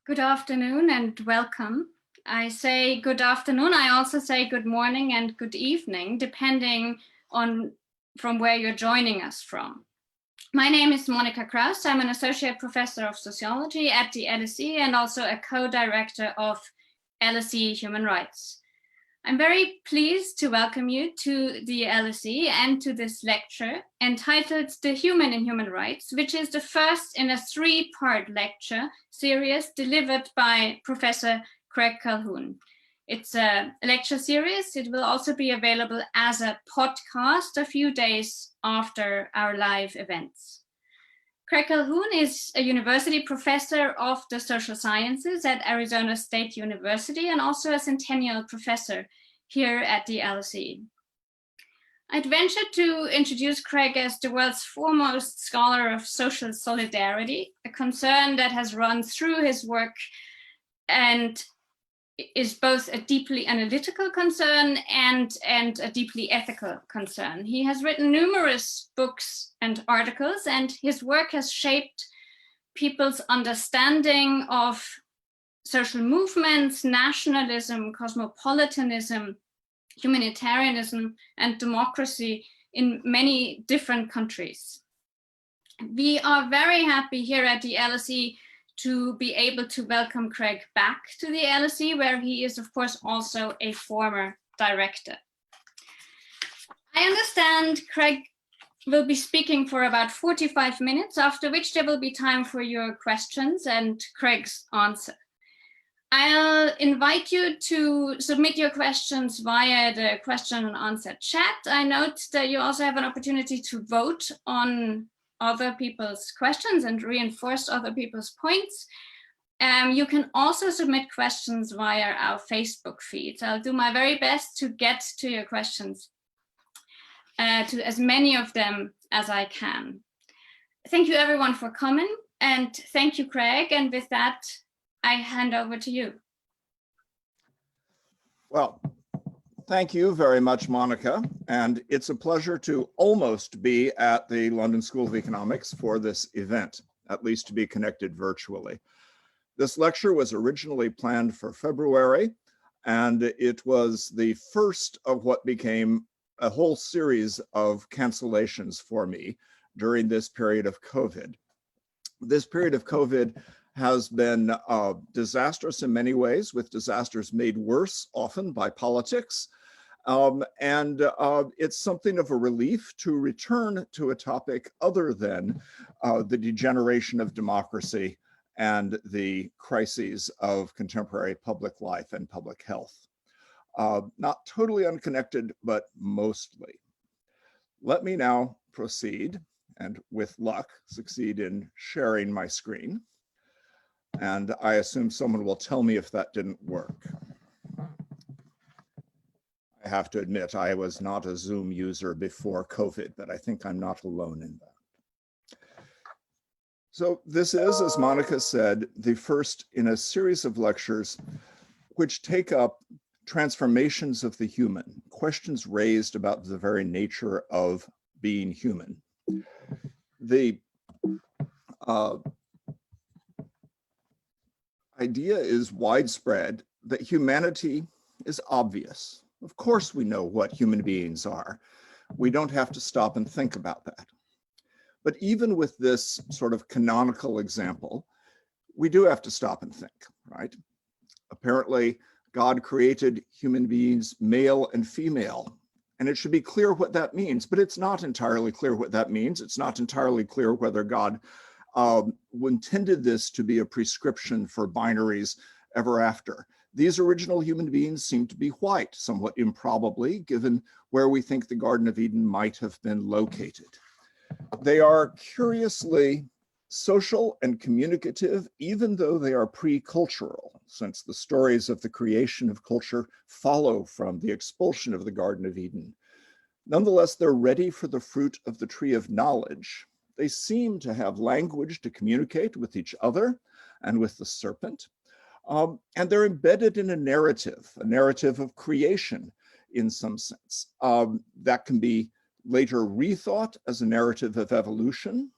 Good afternoon and welcome. I say good afternoon. I also say good morning and good evening, depending on from where you're joining us from. My name is Monika Krause. I'm an associate professor of sociology at the LSE and also a co-director of LSE Human Rights. I'm very pleased to welcome you to the LSE and to this lecture entitled The Human in Human Rights, which is the first in a three-part lecture series delivered by Professor Craig Calhoun. It's a lecture series. It will also be available as a podcast a few days after our live events. Craig Calhoun is a university professor of the social sciences at Arizona State University and also a centennial professor here at the LSE. I'd venture to introduce Craig as the world's foremost scholar of social solidarity, a concern that has run through his work and is both a deeply analytical concern and a deeply ethical concern. He has written numerous books and articles, and his work has shaped people's understanding of social movements, nationalism, cosmopolitanism, humanitarianism, and democracy in many different countries. We are very happy here at the LSE to be able to welcome Craig back to the LSE, where he is, of course, also a former director. I understand Craig will be speaking for about 45 minutes, after which there will be time for your questions and Craig's answer. I'll invite you to submit your questions via the question and answer chat. I note that you also have an opportunity to vote on other people's questions and reinforce other people's points. You can also submit questions via our Facebook feed. I'll do my very best to get to your questions, to as many of them as I can. Thank you everyone for coming, and thank you, Craig. And with that, I hand over to you. Well, thank you very much, Monika. And it's a pleasure to almost be at the London School of Economics for this event, at least to be connected virtually. This lecture was originally planned for February, and it was the first of what became a whole series of cancellations for me during this period of COVID. This period of COVID has been disastrous in many ways, with disasters made worse often by politics. It's something of a relief to return to a topic other than the degeneration of democracy and the crises of contemporary public life and public health. Not totally unconnected, but mostly. Let me now proceed, and with luck, succeed in sharing my screen. And I assume someone will tell me if that didn't work. I have to admit, I was not a Zoom user before COVID, but I think I'm not alone in that. So this is, as Monika said, the first in a series of lectures which take up transformations of the human, questions raised about the very nature of being human. The idea is widespread that humanity is obvious. Of course, we know what human beings are. We don't have to stop and think about that. But even with this sort of canonical example, we do have to stop and think, right? Apparently, God created human beings male and female, and it should be clear what that means, but it's not entirely clear what that means. It's not entirely clear whether God intended this to be a prescription for binaries ever after. These original human beings seem to be white, somewhat improbably, given where we think the Garden of Eden might have been located. They are curiously social and communicative, even though they are pre-cultural, since the stories of the creation of culture follow from the expulsion of the Garden of Eden. Nonetheless, they're ready for the fruit of the tree of knowledge. They seem to have language to communicate with each other and with the serpent. And they're embedded in a narrative of creation in some sense. That can be later rethought as a narrative of evolution.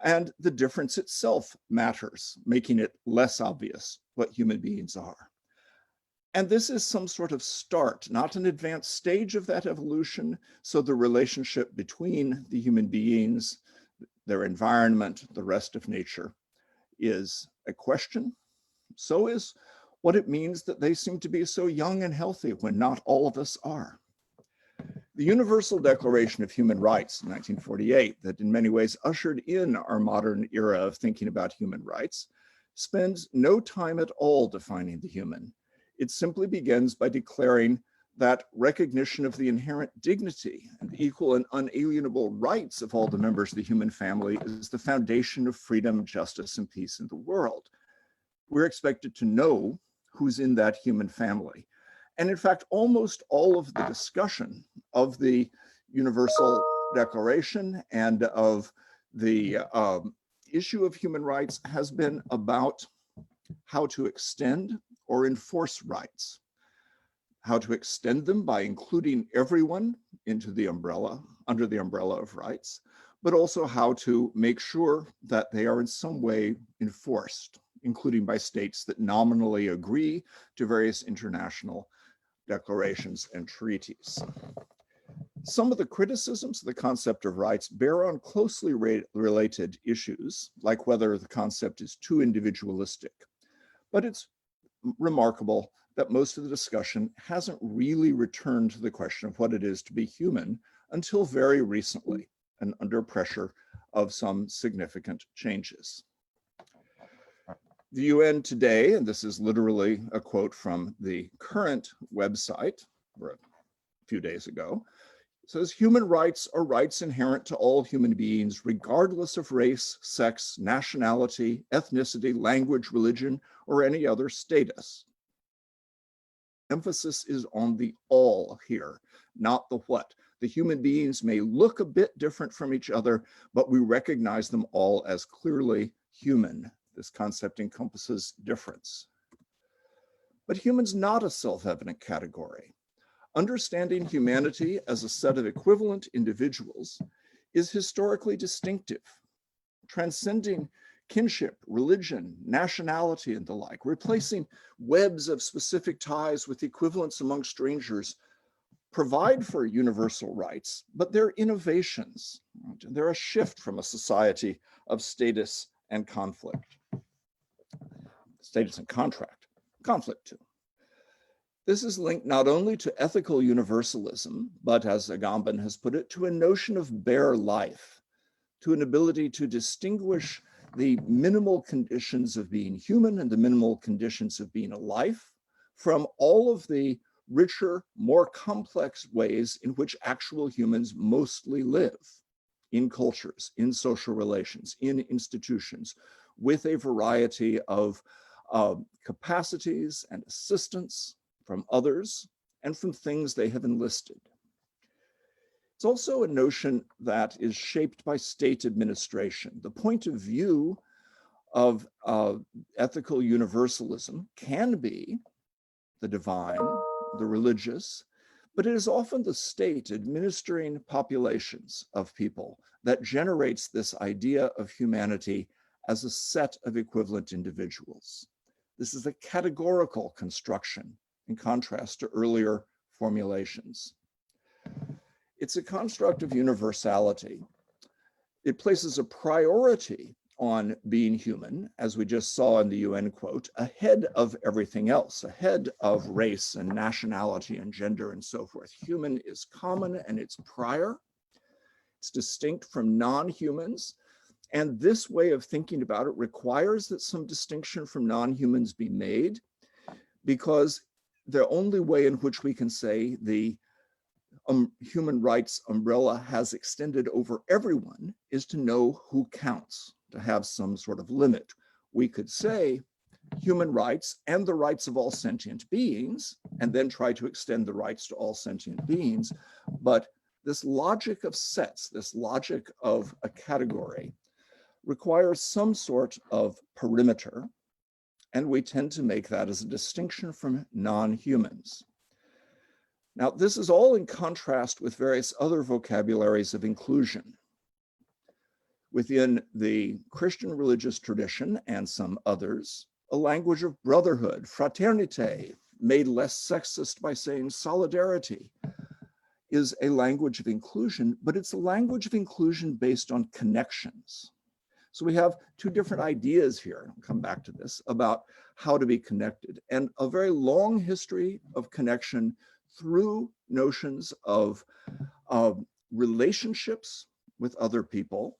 And the difference itself matters, making it less obvious what human beings are. And this is some sort of start, not an advanced stage of that evolution. So the relationship between the human beings, their environment, the rest of nature is a question. So is what it means that they seem to be so young and healthy when not all of us are. The Universal Declaration of Human Rights in 1948, that in many ways ushered in our modern era of thinking about human rights, spends no time at all defining the human. It simply begins by declaring that recognition of the inherent dignity and equal and unalienable rights of all the members of the human family is the foundation of freedom, justice, and peace in the world. We're expected to know who's in that human family. And in fact, almost all of the discussion of the Universal Declaration and of the issue of human rights has been about how to extend or enforce rights, how to extend them by including everyone into the umbrella, under the umbrella of rights, but also how to make sure that they are in some way enforced, including by states that nominally agree to various international declarations and treaties. Some of the criticisms of the concept of rights bear on closely related issues, like whether the concept is too individualistic. But it's remarkable that most of the discussion hasn't really returned to the question of what it is to be human until very recently and under pressure of some significant changes. The UN today, and this is literally a quote from the current website, or a few days ago, says, human rights are rights inherent to all human beings, regardless of race, sex, nationality, ethnicity, language, religion, or any other status. Emphasis is on the all here, not the what. The human beings may look a bit different from each other, but we recognize them all as clearly human. This concept encompasses difference. But human's not a self-evident category. Understanding humanity as a set of equivalent individuals is historically distinctive, transcending kinship, religion, nationality, and the like, replacing webs of specific ties with equivalence among strangers, provide for universal rights, but they're innovations. They're a shift from a society of status and conflict. Status and conflict too. This is linked not only to ethical universalism, but as Agamben has put it, to a notion of bare life, to an ability to distinguish the minimal conditions of being human and the minimal conditions of being a life from all of the richer, more complex ways in which actual humans mostly live, in cultures, in social relations, in institutions, with a variety of capacities and assistance from others and from things they have enlisted. It's also a notion that is shaped by state administration. The point of view of ethical universalism can be the divine, the religious, but it is often the state administering populations of people that generates this idea of humanity as a set of equivalent individuals. This is a categorical construction in contrast to earlier formulations. It's a construct of universality. It places a priority on being human, as we just saw in the UN quote, ahead of everything else, ahead of race and nationality and gender and so forth. Human is common and it's prior. It's distinct from non-humans. And this way of thinking about it requires that some distinction from non-humans be made, because the only way in which we can say the human rights umbrella has extended over everyone is to know who counts, to have some sort of limit. We could say human rights and the rights of all sentient beings, and then try to extend the rights to all sentient beings. But this logic of sets, this logic of a category, requires some sort of perimeter, and we tend to make that as a distinction from non-humans. Now, this is all in contrast with various other vocabularies of inclusion. Within the Christian religious tradition and some others, a language of brotherhood, fraternité, made less sexist by saying solidarity, is a language of inclusion, but it's a language of inclusion based on connections. So we have two different ideas here, and I'll come back to this, about how to be connected, and a very long history of connection through notions of relationships with other people,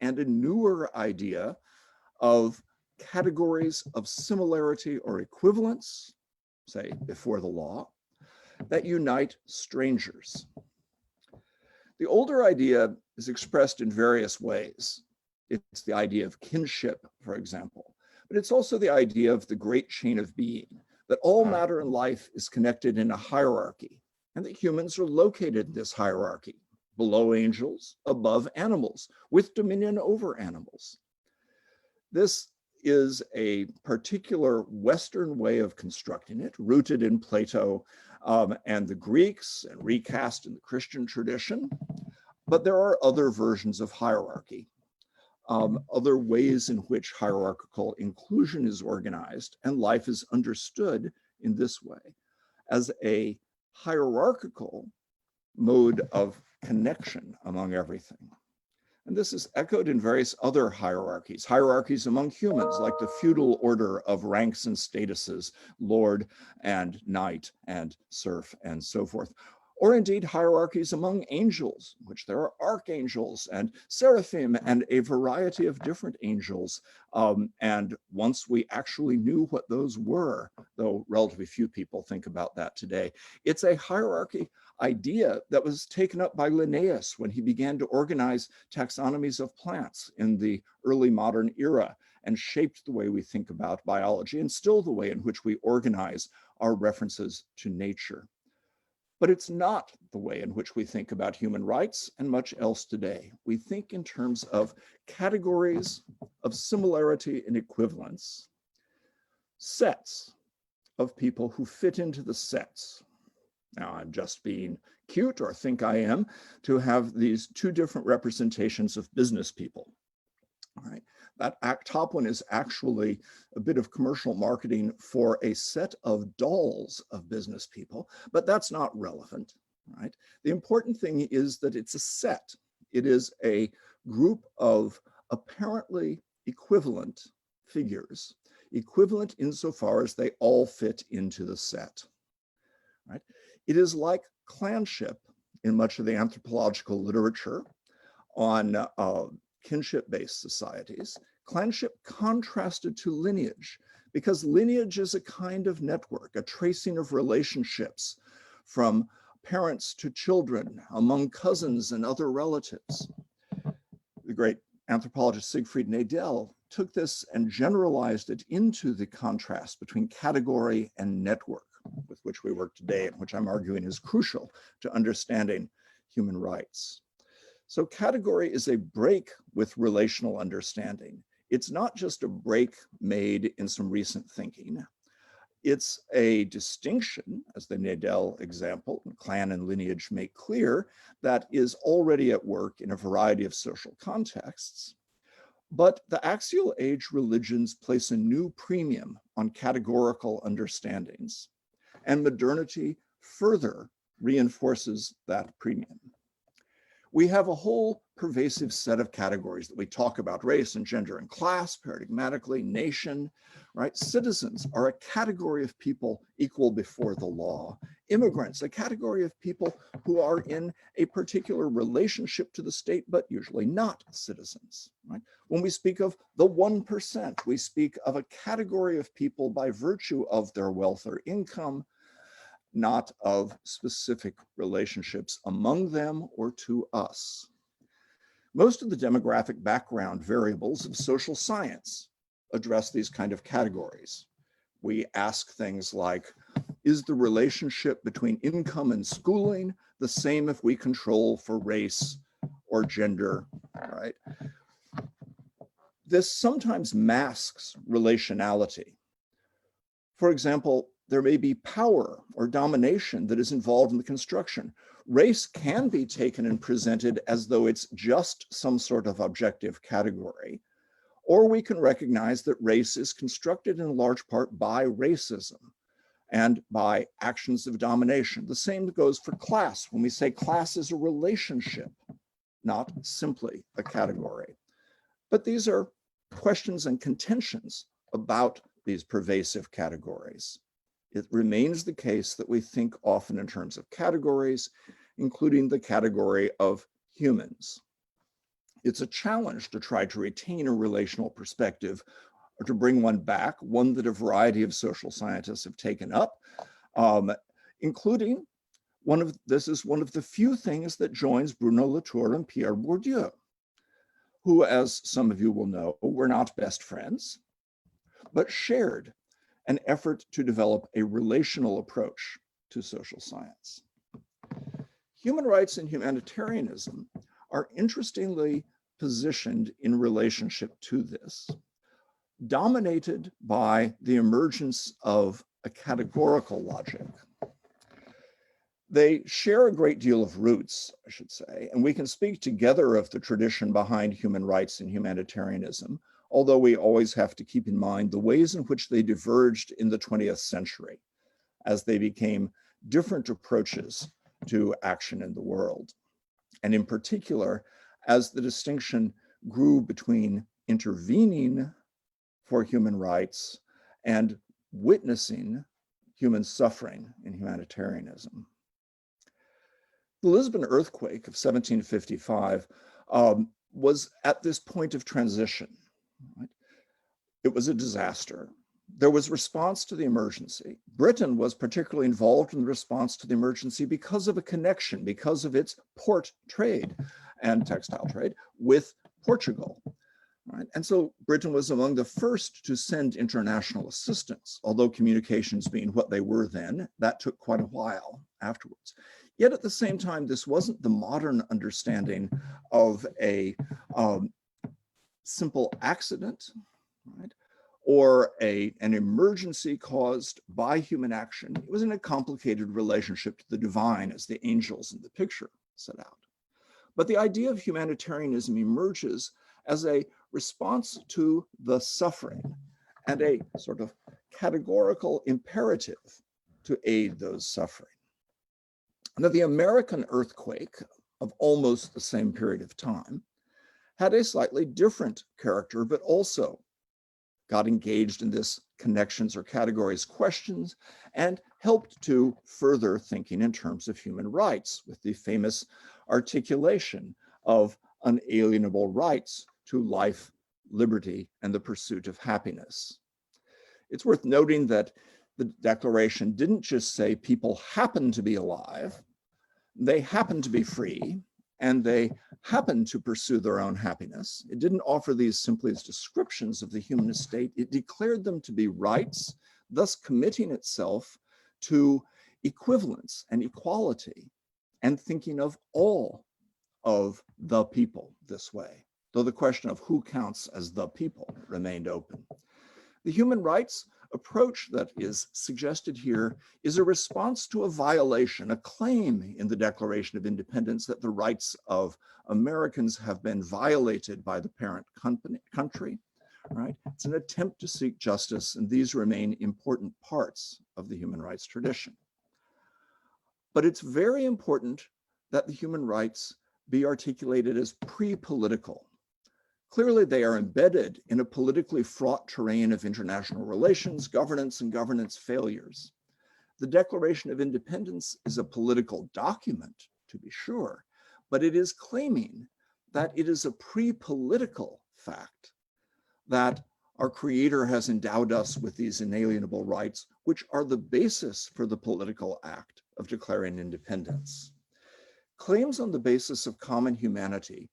and a newer idea of categories of similarity or equivalence, say before the law, that unite strangers. The older idea is expressed in various ways. It's the idea of kinship, for example, but it's also the idea of the great chain of being, that all matter in life is connected in a hierarchy, and that humans are located in this hierarchy, below angels, above animals, with dominion over animals. This is a particular Western way of constructing it, rooted in Plato and the Greeks, and recast in the Christian tradition. But there are other versions of hierarchy, other ways in which hierarchical inclusion is organized, and life is understood in this way, as a hierarchical mode of connection among everything. And this is echoed in various other hierarchies, hierarchies among humans, like the feudal order of ranks and statuses, lord and knight and serf and so forth. Or indeed hierarchies among angels, in which there are archangels and seraphim and a variety of different angels. And once we actually knew what those were, though relatively few people think about that today, it's a hierarchy idea that was taken up by Linnaeus when he began to organize taxonomies of plants in the early modern era, and shaped the way we think about biology, and still the way in which we organize our references to nature. But it's not the way in which we think about human rights and much else today. We think in terms of categories of similarity and equivalence, sets of people who fit into the sets. Now, I'm just being cute, or think I am, to have these two different representations of business people. All right. That top one is actually a bit of commercial marketing for a set of dolls of business people, but that's not relevant, right? The important thing is that it's a set. It is a group of apparently equivalent figures, equivalent insofar as they all fit into the set, right? It is like clanship in much of the anthropological literature on kinship-based societies, clanship contrasted to lineage, because lineage is a kind of network, a tracing of relationships from parents to children, among cousins and other relatives. The great anthropologist Siegfried Nadel took this and generalized it into the contrast between category and network, with which we work today, and which I'm arguing is crucial to understanding human rights. So category is a break with relational understanding. It's not just a break made in some recent thinking. It's a distinction, as the Nadel example, clan and lineage make clear, that is already at work in a variety of social contexts. But the axial age religions place a new premium on categorical understandings, and modernity further reinforces that premium. We have a whole pervasive set of categories that we talk about: race and gender and class, paradigmatically, nation, right? Citizens are a category of people equal before the law. Immigrants, a category of people who are in a particular relationship to the state, but usually not citizens, right? When we speak of the 1%, we speak of a category of people by virtue of their wealth or income, not of specific relationships among them or to us. Most of the demographic background variables of social science address these kind of categories. We ask things like, is the relationship between income and schooling the same if we control for race or gender, right? This sometimes masks relationality. For example, There may be power or domination that is involved in the construction. Race can be taken and presented as though it's just some sort of objective category, or we can recognize that race is constructed in large part by racism and by actions of domination. The same goes for class, when we say class is a relationship, not simply a category. But these are questions and contentions about these pervasive categories. It remains the case that we think often in terms of categories, including the category of humans. It's a challenge to try to retain a relational perspective or to bring one back, one that a variety of social scientists have taken up, including this is one of the few things that joins Bruno Latour and Pierre Bourdieu, who, as some of you will know, were not best friends, but shared an effort to develop a relational approach to social science. Human rights and humanitarianism are interestingly positioned in relationship to this, dominated by the emergence of a categorical logic. They share a great deal of roots, I should say, and we can speak together of the tradition behind human rights and humanitarianism, although we always have to keep in mind the ways in which they diverged in the 20th century as they became different approaches to action in the world. And in particular, as the distinction grew between intervening for human rights and witnessing human suffering in humanitarianism. The Lisbon earthquake of 1755 was at this point of transition. Right? It was a disaster. There was response to the emergency. Britain was particularly involved in the response to the emergency because of a connection, because of its port trade and textile trade with Portugal. Right? And so Britain was among the first to send international assistance, although communications being what they were then, that took quite a while afterwards. Yet at the same time, this wasn't the modern understanding of a simple accident, right? Or an emergency caused by human action. It was in a complicated relationship to the divine, as the angels in the picture set out. But the idea of humanitarianism emerges as a response to the suffering and a sort of categorical imperative to aid those suffering. Now, the American earthquake of almost the same period of time had a slightly different character, but also got engaged in this connections or categories questions and helped to further thinking in terms of human rights with the famous articulation of unalienable rights to life, liberty, and the pursuit of happiness. It's worth noting that the Declaration didn't just say people happen to be alive, they happen to be free, and they happen to pursue their own happiness. It didn't offer these simply as descriptions of the human estate. It declared them to be rights, thus committing itself to equivalence and equality and thinking of all of the people this way, though the question of who counts as the people remained open. The human rights approach that is suggested here is a response to a violation, a claim in the Declaration of Independence that the rights of Americans have been violated by the parent country, right? It's an attempt to seek justice, and these remain important parts of the human rights tradition. But it's very important that the human rights be articulated as pre-political. Clearly, they are embedded in a politically fraught terrain of international relations, governance, and governance failures. The Declaration of Independence is a political document, to be sure, but it is claiming that it is a pre-political fact that our Creator has endowed us with these inalienable rights, which are the basis for the political act of declaring independence. Claims on the basis of common humanity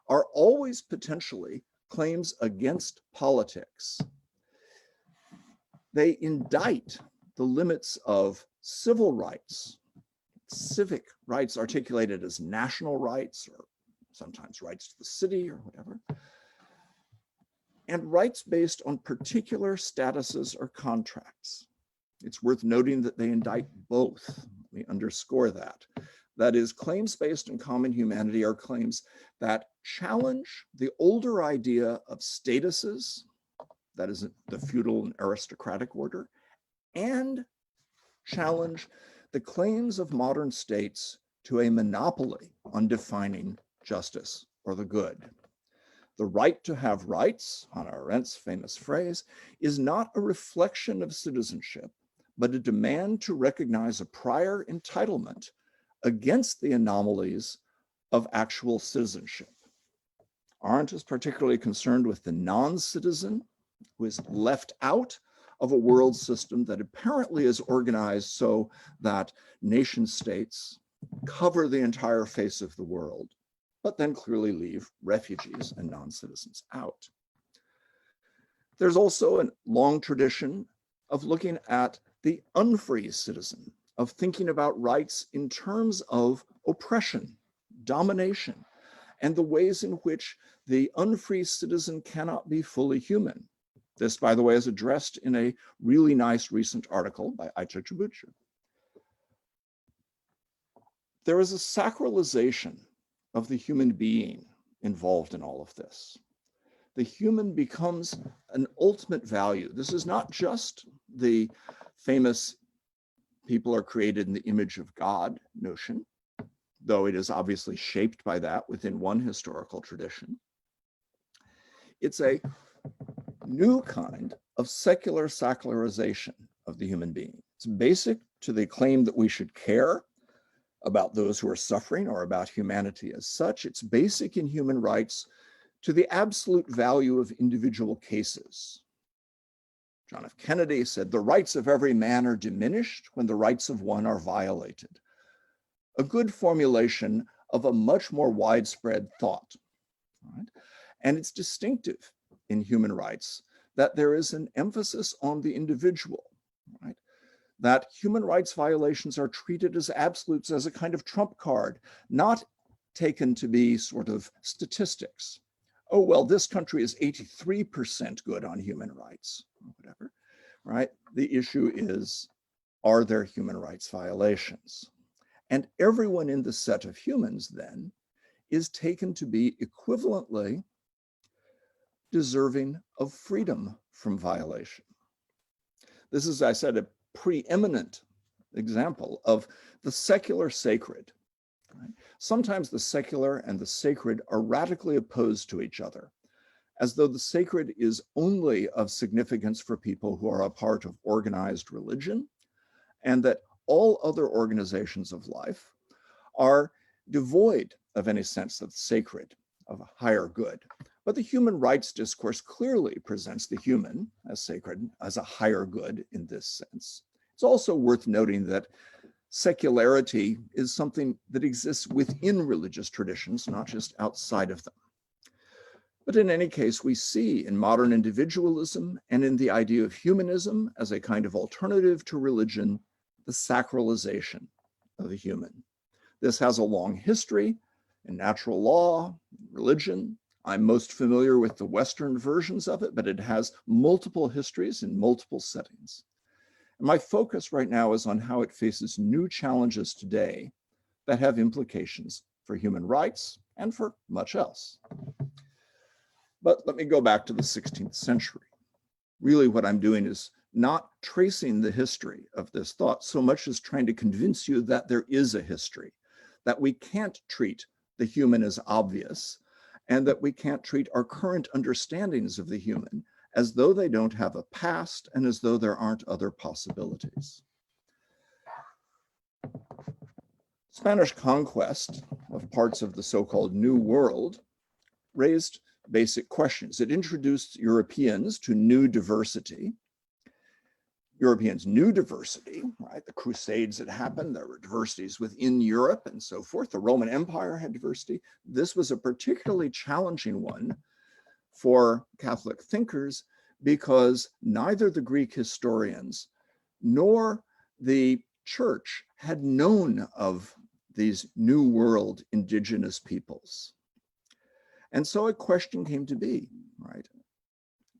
are always potentially claims against politics. They indict the limits of civil rights, civic rights articulated as national rights, or sometimes rights to the city or whatever, and rights based on particular statuses or contracts. It's worth noting that they indict both. Let me underscore that. That is, claims-based and common humanity are claims that challenge the older idea of statuses, that is the feudal and aristocratic order, and challenge the claims of modern states to a monopoly on defining justice or the good. The right to have rights, Hannah Arendt's famous phrase, is not a reflection of citizenship, but a demand to recognize a prior entitlement against the anomalies of actual citizenship. Arendt is particularly concerned with the non-citizen who is left out of a world system that apparently is organized so that nation states cover the entire face of the world, but then clearly leave refugees and non-citizens out. There's also a long tradition of looking at the unfree citizen, of thinking about rights in terms of oppression, domination, and the ways in which the unfree citizen cannot be fully human. This, by the way, is addressed in a really nice recent article by Aicha Chibucha. There is a sacralization of the human being involved in all of this. The human becomes an ultimate value. This is not just the famous people are created in the image of God notion, though it is obviously shaped by that within one historical tradition. It's a new kind of secular sacralization of the human being. It's basic to the claim that we should care about those who are suffering or about humanity as such. It's basic in human rights to the absolute value of individual cases. John F. Kennedy said, "The rights of every man are diminished when the rights of one are violated." A good formulation of a much more widespread thought. Right? And it's distinctive in human rights that there is an emphasis on the individual, right? That human rights violations are treated as absolutes, as a kind of trump card, not taken to be sort of statistics. Oh, well, this country is 83% good on human rights, or whatever, right? The issue is, are there human rights violations? And everyone in the set of humans then is taken to be equivalently deserving of freedom from violation. This is, I said, a preeminent example of the secular sacred. Right? Sometimes the secular and the sacred are radically opposed to each other, as though the sacred is only of significance for people who are a part of organized religion, and that all other organizations of life are devoid of any sense of sacred, of a higher good. But the human rights discourse clearly presents the human as sacred, as a higher good in this sense. It's also worth noting that secularity is something that exists within religious traditions, not just outside of them. But in any case, we see in modern individualism and in the idea of humanism as a kind of alternative to religion, the sacralization of the human. This has a long history in natural law, religion. I'm most familiar with the Western versions of it, but it has multiple histories in multiple settings. And my focus right now is on how it faces new challenges today that have implications for human rights and for much else. But let me go back to the 16th century. Really what I'm doing is not tracing the history of this thought so much as trying to convince you that there is a history, that we can't treat the human as obvious, and that we can't treat our current understandings of the human as though they don't have a past and as though there aren't other possibilities. Spanish conquest of parts of the so-called New World raised basic questions. It introduced Europeans to new diversity. Europeans knew diversity, right? The Crusades had happened, there were diversities within Europe and so forth. The Roman Empire had diversity. This was a particularly challenging one for Catholic thinkers because neither the Greek historians nor the church had known of these New World indigenous peoples. And so a question came to be, right?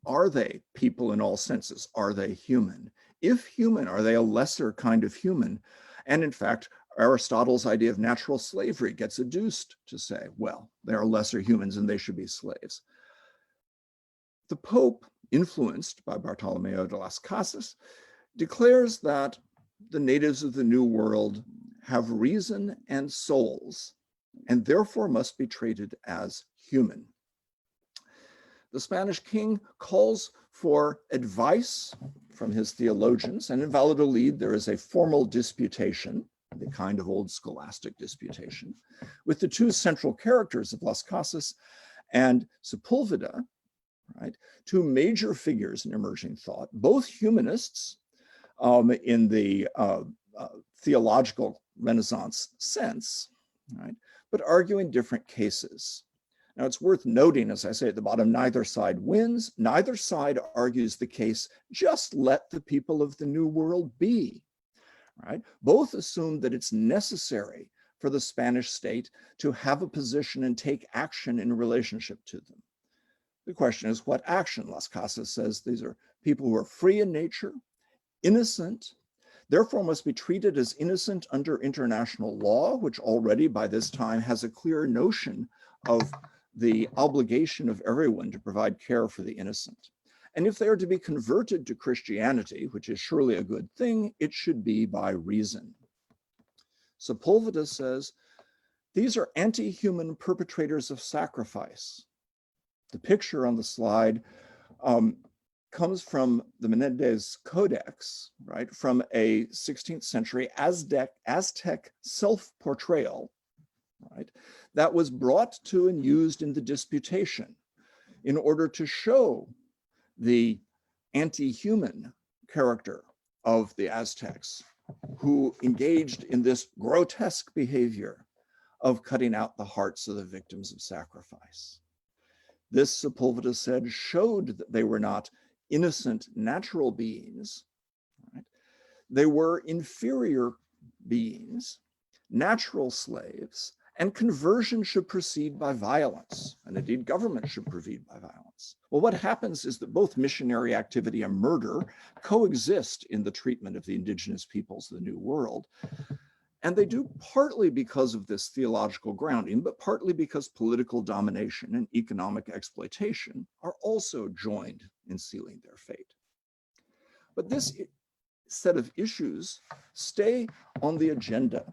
Are they people in all senses? Are they human? If human, are they a lesser kind of human? And in fact, Aristotle's idea of natural slavery gets adduced to say, well, they are lesser humans and they should be slaves. The Pope, influenced by Bartolomeo de las Casas, declares that the natives of the New World have reason and souls, and therefore must be treated as human. The Spanish king calls for advice from his theologians, and in Valladolid there is a formal disputation, the kind of old scholastic disputation, with the two central characters of Las Casas and Sepulveda, right? Two major figures in emerging thought, both humanists in the theological Renaissance sense, right? But arguing different cases. Now, it's worth noting, as I say at the bottom, neither side wins. Neither side argues the case, just let the people of the New World be, right? Both assume that it's necessary for the Spanish state to have a position and take action in relationship to them. The question is, what action? Las Casas says these are people who are free in nature, innocent, therefore must be treated as innocent under international law, which already by this time has a clear notion of the obligation of everyone to provide care for the innocent. And if they are to be converted to Christianity, which is surely a good thing, it should be by reason. Sepulveda says, these are anti-human perpetrators of sacrifice. The picture on the slide comes from the Menendez Codex, right, from a 16th century Aztec self-portrayal, right, that was brought to and used in the disputation in order to show the anti-human character of the Aztecs who engaged in this grotesque behavior of cutting out the hearts of the victims of sacrifice. This, Sepulveda said, showed that they were not innocent natural beings, right? They were inferior beings, natural slaves, and conversion should proceed by violence, and indeed government should proceed by violence. Well, what happens is that both missionary activity and murder coexist in the treatment of the indigenous peoples of the New World. And they do partly because of this theological grounding, but partly because political domination and economic exploitation are also joined in sealing their fate. But this set of issues stay on the agenda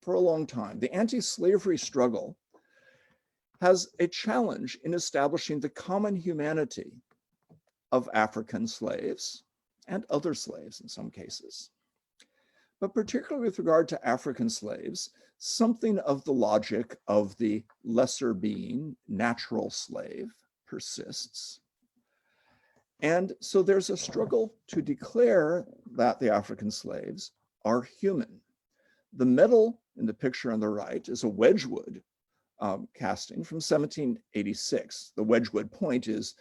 for a long time. The anti-slavery struggle has a challenge in establishing the common humanity of African slaves and other slaves in some cases. But particularly with regard to African slaves, something of the logic of the lesser being, natural slave, persists. And so there's a struggle to declare that the African slaves are human. The medal in the picture on the right is a Wedgwood casting from 1786. The Wedgwood point is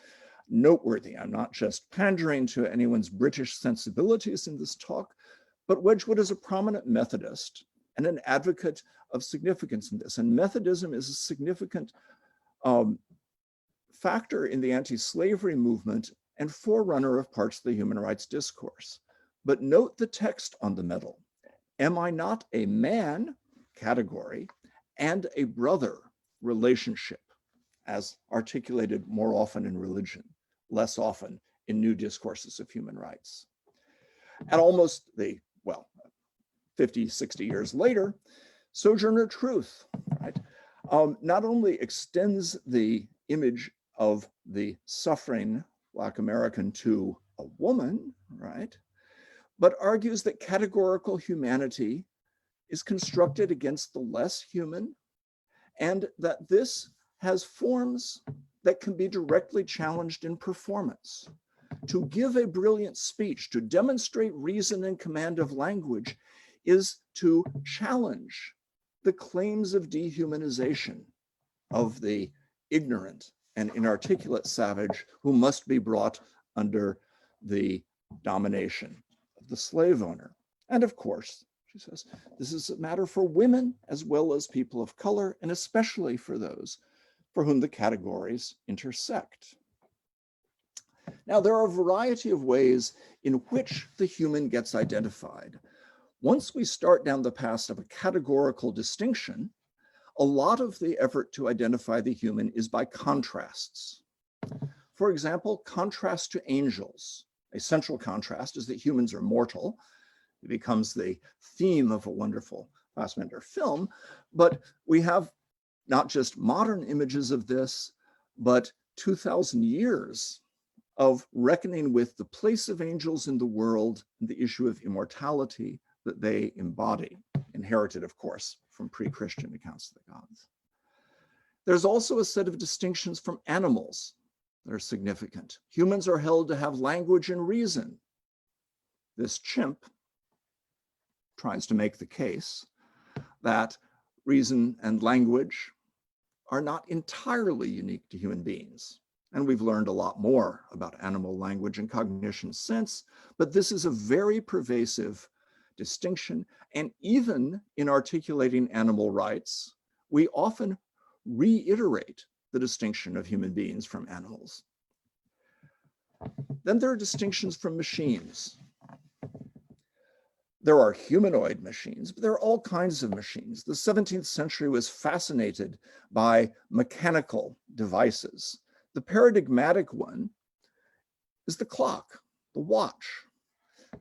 noteworthy. I'm not just pandering to anyone's British sensibilities in this talk, but Wedgwood is a prominent Methodist and an advocate of significance in this. And Methodism is a significant factor in the anti-slavery movement and forerunner of parts of the human rights discourse. But note the text on the medal. Am I not a man, category, and a brother, relationship, as articulated more often in religion, less often in new discourses of human rights? At almost 50, 60 years later, Sojourner Truth, right, not only extends the image of the suffering Black American to a woman, right, but argues that categorical humanity is constructed against the less human, and that this has forms that can be directly challenged in performance. To give a brilliant speech, to demonstrate reason and command of language, is to challenge the claims of dehumanization of the ignorant and inarticulate savage who must be brought under the domination of the slave owner. And of course, she says, this is a matter for women as well as people of color, and especially for those for whom the categories intersect. Now, there are a variety of ways in which the human gets identified. Once we start down the path of a categorical distinction, a lot of the effort to identify the human is by contrasts. For example, contrast to angels. A central contrast is that humans are mortal. It becomes the theme of a wonderful Fassbinder film, but we have not just modern images of this, but 2,000 years of reckoning with the place of angels in the world and the issue of immortality that they embody, inherited, of course, from pre-Christian accounts of the gods. There's also a set of distinctions from animals that are significant. Humans are held to have language and reason. This chimp tries to make the case that reason and language are not entirely unique to human beings. And we've learned a lot more about animal language and cognition since, but this is a very pervasive distinction. And even in articulating animal rights, we often reiterate the distinction of human beings from animals. Then there are distinctions from machines. There are humanoid machines, but there are all kinds of machines. The 17th century was fascinated by mechanical devices. The paradigmatic one is the clock, the watch.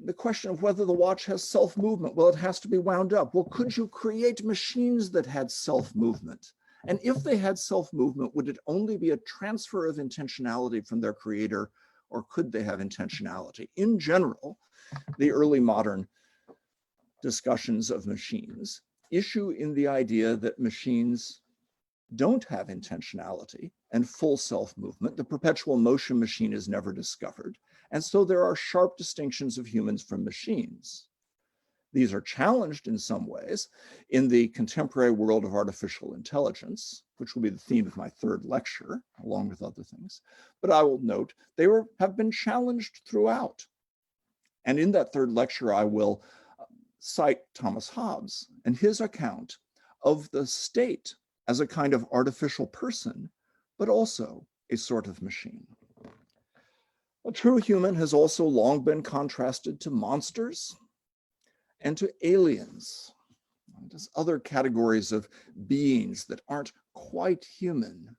The question of whether the watch has self-movement, well, it has to be wound up. Well, could you create machines that had self-movement? And if they had self-movement, would it only be a transfer of intentionality from their creator, or could they have intentionality? In general, the early modern discussions of machines issue in the idea that machines don't have intentionality and full self-movement. The perpetual motion machine is never discovered. And so there are sharp distinctions of humans from machines. These are challenged in some ways in the contemporary world of artificial intelligence, which will be the theme of my third lecture, along with other things. But I will note they have been challenged throughout. And in that third lecture, I will cite Thomas Hobbes and his account of the state as a kind of artificial person, but also a sort of machine. A true human has also long been contrasted to monsters and to aliens, just other categories of beings that aren't quite human.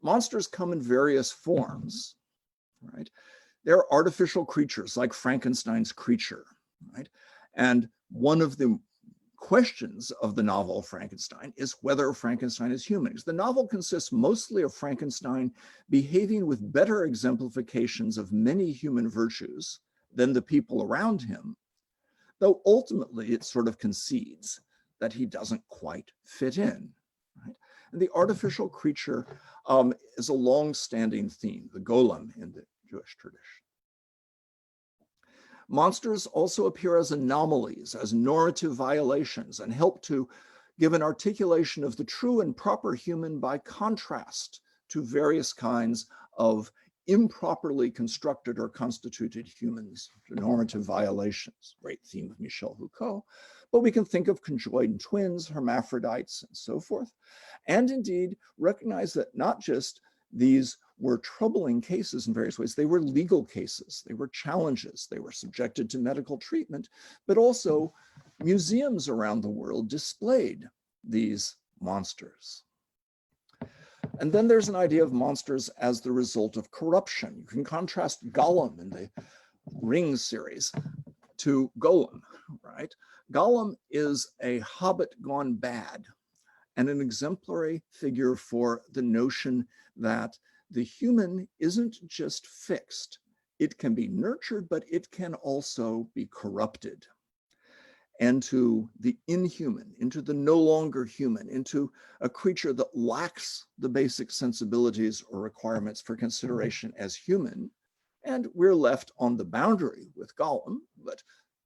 Monsters come in various forms, right? They're artificial creatures like Frankenstein's creature, right? And one of the questions of the novel Frankenstein is whether Frankenstein is human. The novel consists mostly of Frankenstein behaving with better exemplifications of many human virtues than the people around him, though ultimately it sort of concedes that he doesn't quite fit in. Right? And the artificial creature is a long-standing theme, the golem in the Jewish tradition. Monsters also appear as anomalies, as normative violations, and help to give an articulation of the true and proper human by contrast to various kinds of improperly constructed or constituted humans, normative violations, great theme of Michel Foucault. But we can think of conjoined twins, hermaphrodites, and so forth, and indeed recognize that not just these were troubling cases in various ways. They were legal cases. They were challenges. They were subjected to medical treatment, but also museums around the world displayed these monsters. And then there's an idea of monsters as the result of corruption. You can contrast Gollum in the Ring series to Golem, right? Gollum is a hobbit gone bad and an exemplary figure for the notion that the human isn't just fixed. It can be nurtured, but it can also be corrupted into the inhuman, into the no longer human, into a creature that lacks the basic sensibilities or requirements for consideration as human. And we're left on the boundary with Gollum, but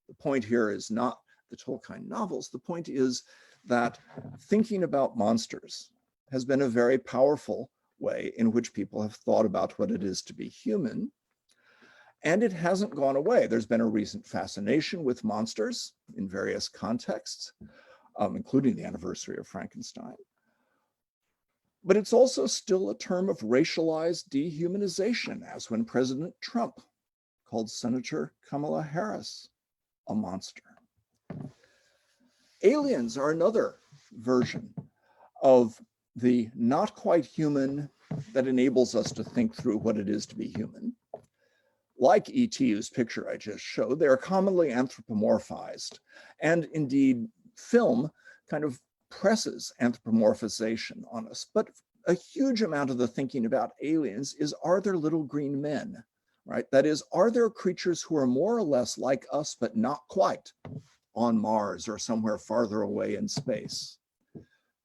the point here is not the Tolkien novels. The point is that thinking about monsters has been a very powerful way in which people have thought about what it is to be human. And it hasn't gone away. There's been a recent fascination with monsters in various contexts, including the anniversary of Frankenstein. But it's also still a term of racialized dehumanization, as when President Trump called Senator Kamala Harris a monster. Aliens are another version of the not quite human that enables us to think through what it is to be human. Like E.T., whose picture I just showed, they are commonly anthropomorphized. And indeed, film kind of presses anthropomorphization on us. But a huge amount of the thinking about aliens is, are there little green men, right? That is, are there creatures who are more or less like us, but not quite, on Mars or somewhere farther away in space,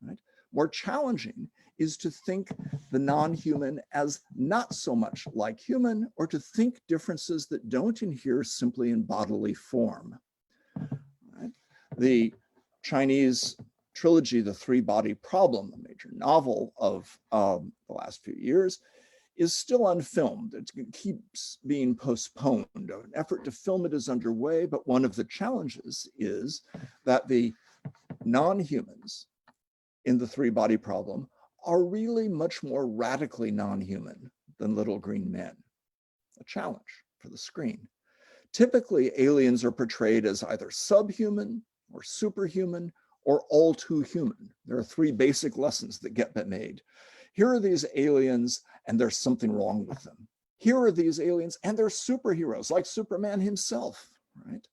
right? More challenging is to think the non-human as not so much like human, or to think differences that don't inhere simply in bodily form, right? The Chinese trilogy, The Three-Body Problem, a major novel of the last few years, is still unfilmed. It keeps being postponed. An effort to film it is underway, but one of the challenges is that the non-humans in the three-body problem are really much more radically non-human than little green men. A challenge for the screen. Typically, aliens are portrayed as either subhuman or superhuman or all too human. There are three basic lessons that get made. Here are these aliens, and there's something wrong with them. Here are these aliens, and they're superheroes, like Superman himself, right?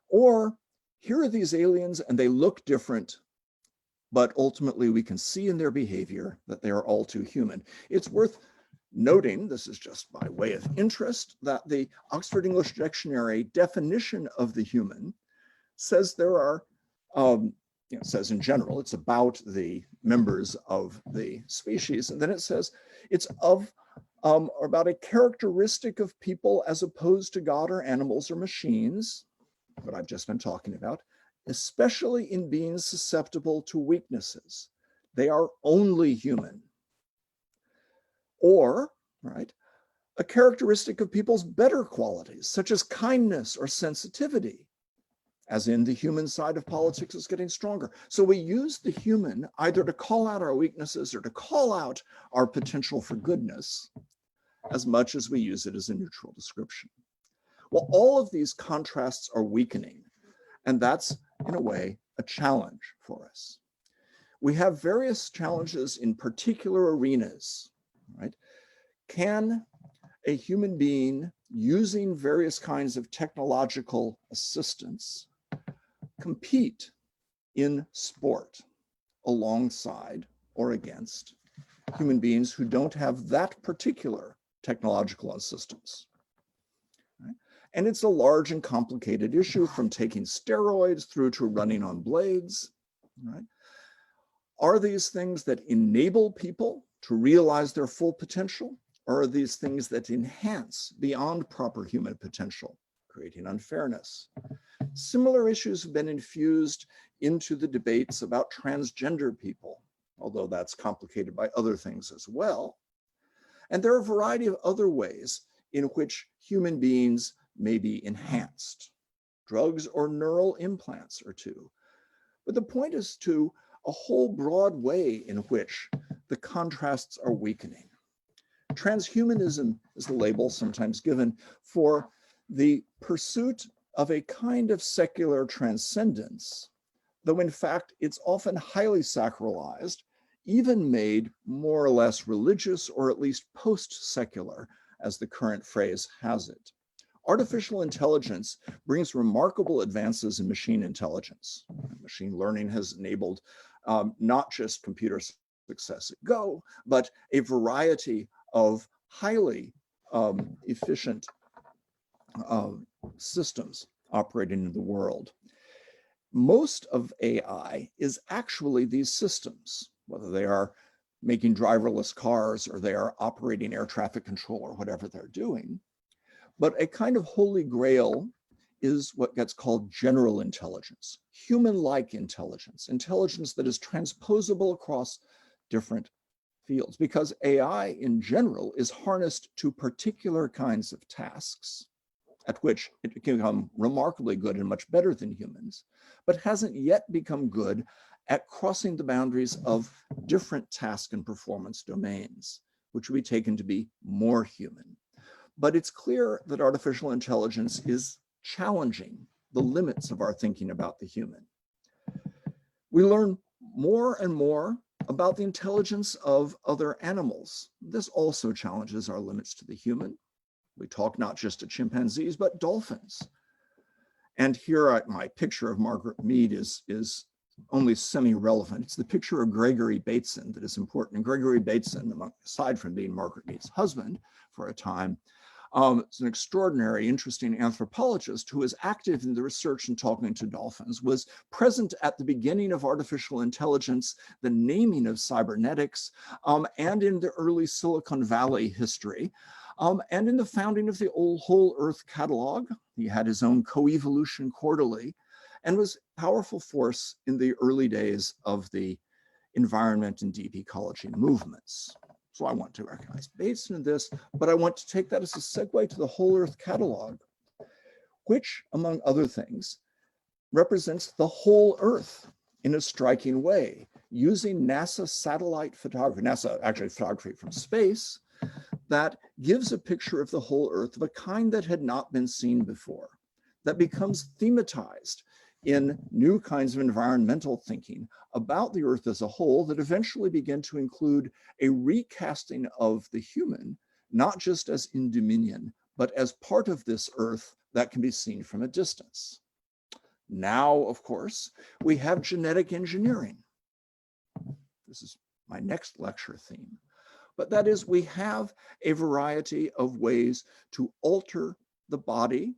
Or here are these aliens, and they look different, but ultimately we can see in their behavior that they are all too human. It's worth noting, this is just by way of interest, that the Oxford English Dictionary definition of the human says there are, says in general, it's about the members of the species. And then it says it's of, or about a characteristic of people as opposed to God or animals or machines, what I've just been talking about, especially in beings susceptible to weaknesses. They are only human. Or, right, a characteristic of people's better qualities, such as kindness or sensitivity, as in the human side of politics is getting stronger. So we use the human either to call out our weaknesses or to call out our potential for goodness, as much as we use it as a neutral description. Well, all of these contrasts are weakening, and that's, in a way, a challenge for us. We have various challenges in particular arenas, right? Can a human being using various kinds of technological assistance compete in sport alongside or against human beings who don't have that particular technological assistance? Right? And it's a large and complicated issue, from taking steroids through to running on blades. Right? Are these things that enable people to realize their full potential, or are these things that enhance beyond proper human potential, creating unfairness? Similar issues have been infused into the debates about transgender people, although that's complicated by other things as well. And there are a variety of other ways in which human beings may be enhanced. Drugs or neural implants are two. But the point is to a whole broad way in which the contrasts are weakening. Transhumanism is the label sometimes given for the pursuit of a kind of secular transcendence, though in fact it's often highly sacralized, even made more or less religious, or at least post-secular, as the current phrase has it. Artificial intelligence brings remarkable advances in machine intelligence. Machine learning has enabled not just computer success at Go, but a variety of highly efficient systems operating in the world. Most of AI is actually these systems, whether they are making driverless cars or they are operating air traffic control or whatever they're doing. But a kind of holy grail is what gets called general intelligence, human-like intelligence, intelligence that is transposable across different fields, because AI in general is harnessed to particular kinds of tasks, at which it can become remarkably good and much better than humans, but hasn't yet become good at crossing the boundaries of different task and performance domains, which we taken to be more human. But it's clear that artificial intelligence is challenging the limits of our thinking about the human. We learn more and more about the intelligence of other animals. This also challenges our limits to the human. We talk not just to chimpanzees, but dolphins. And here my picture of Margaret Mead is only semi-relevant. It's the picture of Gregory Bateson that is important. And Gregory Bateson, aside from being Margaret Mead's husband for a time, is an extraordinary, interesting anthropologist who is active in the research and talking to dolphins, was present at the beginning of artificial intelligence, the naming of cybernetics, and in the early Silicon Valley history, and in the founding of the Whole Earth Catalog. He had his own Coevolution Quarterly, and was a powerful force in the early days of the environment and deep ecology movements. So I want to recognize Bateson in this, but I want to take that as a segue to the Whole Earth Catalog, which, among other things, represents the whole Earth in a striking way, using NASA satellite photography, NASA actually photography from space, that gives a picture of the whole Earth of a kind that had not been seen before, that becomes thematized in new kinds of environmental thinking about the Earth as a whole that eventually begin to include a recasting of the human, not just as in dominion, but as part of this Earth that can be seen from a distance. Now, of course, we have genetic engineering. This is my next lecture theme. But that is, we have a variety of ways to alter the body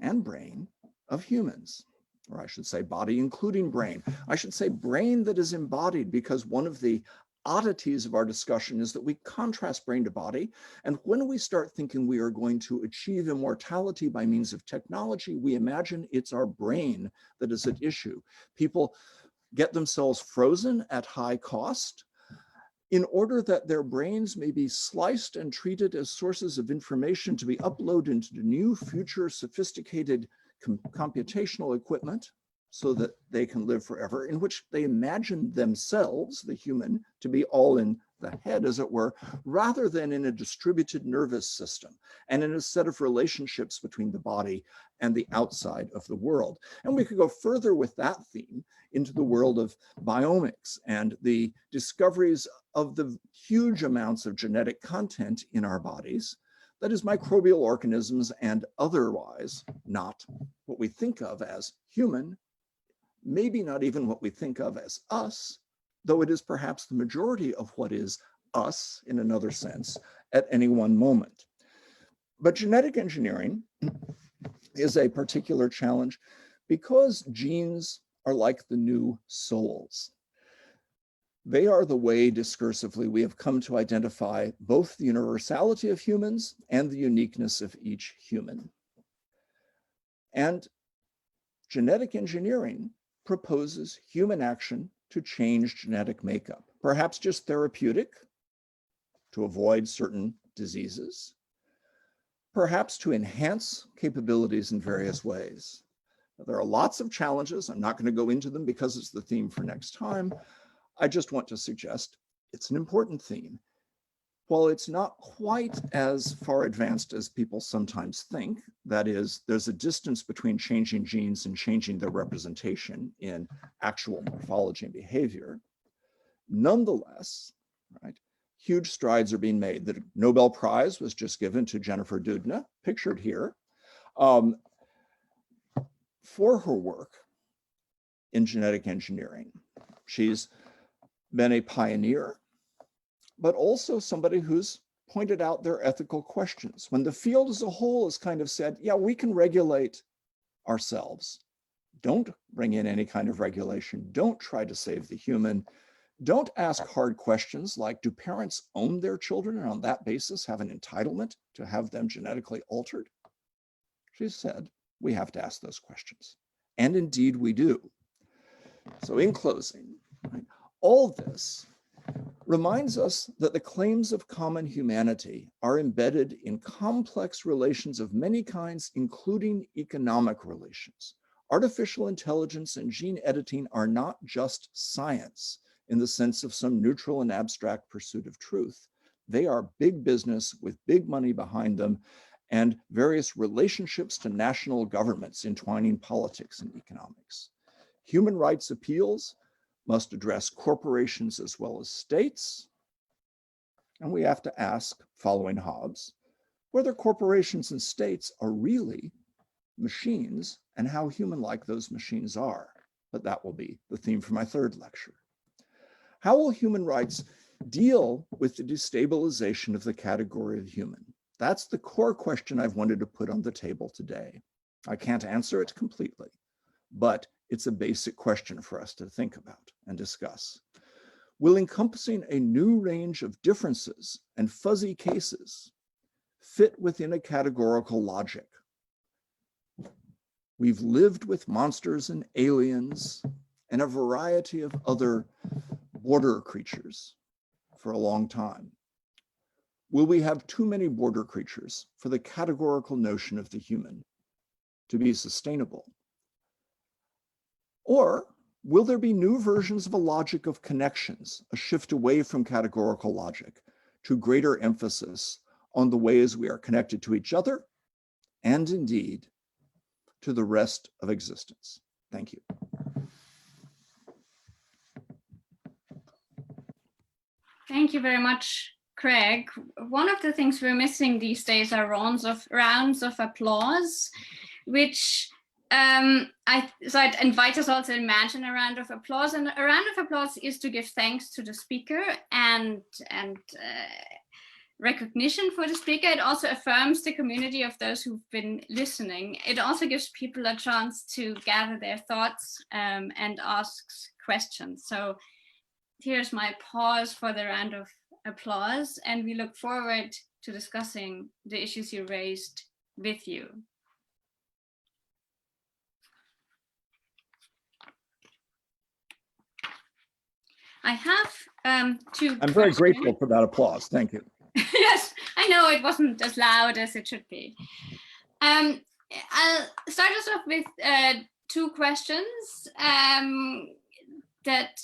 and brain of humans. Or I should say body including brain. I should say brain that is embodied, because one of the oddities of our discussion is that we contrast brain to body. And when we start thinking we are going to achieve immortality by means of technology, we imagine it's our brain that is at issue. People get themselves frozen at high cost in order that their brains may be sliced and treated as sources of information to be uploaded into new future sophisticated computational equipment so that they can live forever, in which they imagine themselves, the human, to be all in the head, as it were, rather than in a distributed nervous system and in a set of relationships between the body and the outside of the world. And we could go further with that theme into the world of biomics and the discoveries of the huge amounts of genetic content in our bodies, that is, microbial organisms and otherwise not what we think of as human, maybe not even what we think of as us, though it is perhaps the majority of what is us in another sense at any one moment. But genetic engineering is a particular challenge because genes are like the new souls. They are the way discursively we have come to identify both the universality of humans and the uniqueness of each human. And genetic engineering proposes human action to change genetic makeup, perhaps just therapeutic to avoid certain diseases, perhaps to enhance capabilities in various ways. There are lots of challenges. I'm not going to go into them because it's the theme for next time. I just want to suggest it's an important theme. While it's not quite as far advanced as people sometimes think, that is, there's a distance between changing genes and changing their representation in actual morphology and behavior, nonetheless, right, huge strides are being made. The Nobel Prize was just given to Jennifer Doudna, pictured here, for her work in genetic engineering. She's been a pioneer, but also somebody who's pointed out their ethical questions. When the field as a whole has kind of said, yeah, we can regulate ourselves. Don't bring in any kind of regulation. Don't try to save the human. Don't ask hard questions like, do parents own their children and on that basis have an entitlement to have them genetically altered? She said, we have to ask those questions. And indeed we do. So in closing, right, all this reminds us that the claims of common humanity are embedded in complex relations of many kinds, including economic relations. Artificial intelligence and gene editing are not just science in the sense of some neutral and abstract pursuit of truth. They are big business with big money behind them and various relationships to national governments entwining politics and economics. Human rights appeals must address corporations as well as states. And we have to ask, following Hobbes, whether corporations and states are really machines and how human-like those machines are. But that will be the theme for my third lecture. How will human rights deal with the destabilization of the category of human? That's the core question I've wanted to put on the table today. I can't answer it completely, but it's a basic question for us to think about and discuss. Will encompassing a new range of differences and fuzzy cases fit within a categorical logic? We've lived with monsters and aliens and a variety of other border creatures for a long time. Will we have too many border creatures for the categorical notion of the human to be sustainable? Or will there be new versions of a logic of connections, a shift away from categorical logic to greater emphasis on the ways we are connected to each other and indeed to the rest of existence? Thank you. Thank you very much, Craig. One of the things we're missing these days are rounds of applause, which I'd invite us all to imagine a round of applause. And a round of applause is to give thanks to the speaker and recognition for the speaker. It also affirms the community of those who've been listening. It also gives people a chance to gather their thoughts and asks questions. So here's my pause for the round of applause, and we look forward to discussing the issues you raised with you. I have two I'm very grateful for that applause. Thank you. Yes, I know it wasn't as loud as it should be. I'll start us off with two questions that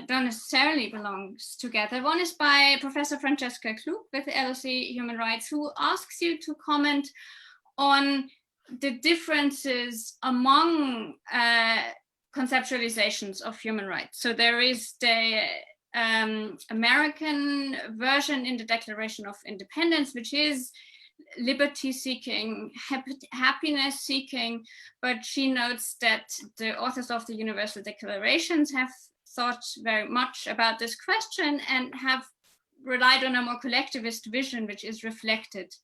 don't necessarily belong together. One is by Professor Francesca Klug with LSE Human Rights, who asks you to comment on the differences among conceptualizations of human rights. So there is the American version in the Declaration of Independence, which is liberty-seeking, happiness-seeking, but she notes that the authors of the Universal Declarations have thought very much about this question and have relied on a more collectivist vision, which is reflected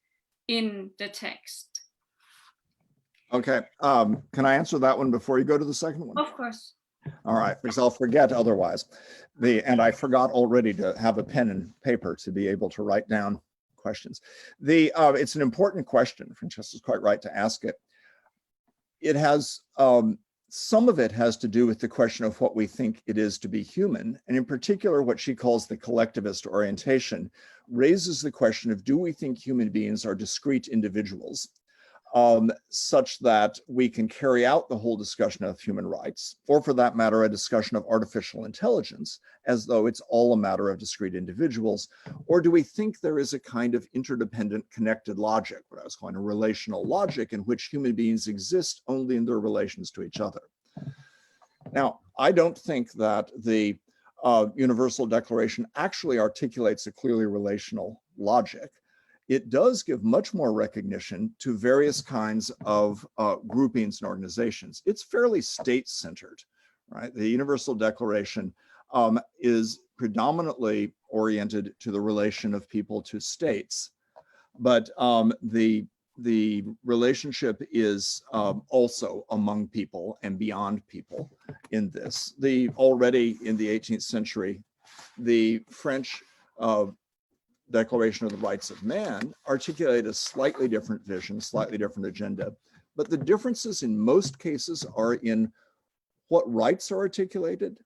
in the text. Okay, can I answer that one before you go to the second one? Of course. All right, because I'll forget otherwise. And I forgot already to have a pen and paper to be able to write down questions. It's an important question. Francesca's quite right to ask it. It has, some of it has to do with the question of what we think it is to be human. And in particular, what she calls the collectivist orientation raises the question of, do we think human beings are discrete individuals? Such that we can carry out the whole discussion of human rights, or for that matter, a discussion of artificial intelligence, as though it's all a matter of discrete individuals? Or do we think there is a kind of interdependent connected logic, what I was calling a relational logic, in which human beings exist only in their relations to each other? Now, I don't think that the Universal Declaration actually articulates a clearly relational logic. It does give much more recognition to various kinds of groupings and organizations. It's fairly state-centered, right? The Universal Declaration is predominantly oriented to the relation of people to states, but the relationship is also among people and beyond people in this. Already in the 18th century, the French Declaration of the Rights of Man articulate a slightly different vision, slightly different agenda, but the differences in most cases are in what rights are articulated,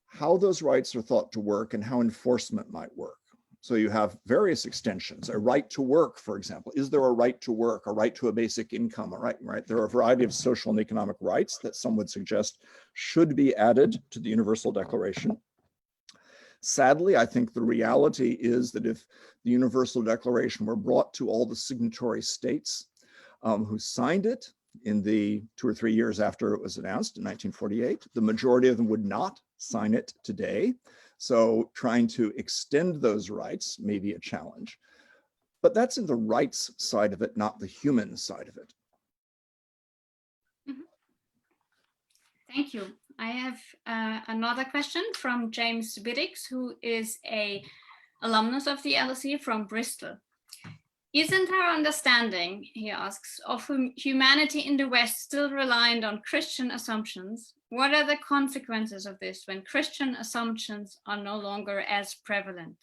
how those rights are thought to work and how enforcement might work. So you have various extensions, a right to work, for example. Is there a right to work, a right to a basic income, right? There are a variety of social and economic rights that some would suggest should be added to the Universal Declaration. Sadly, I think the reality is that if the Universal Declaration were brought to all the signatory states who signed it in the 2 or 3 years after it was announced in 1948, the majority of them would not sign it today. So trying to extend those rights may be a challenge. But that's in the rights side of it, not the human side of it. Mm-hmm. Thank you. I have another question from James Biddix, who is an alumnus of the LSE from Bristol. Isn't our understanding, he asks, of humanity in the West still reliant on Christian assumptions? What are the consequences of this when Christian assumptions are no longer as prevalent?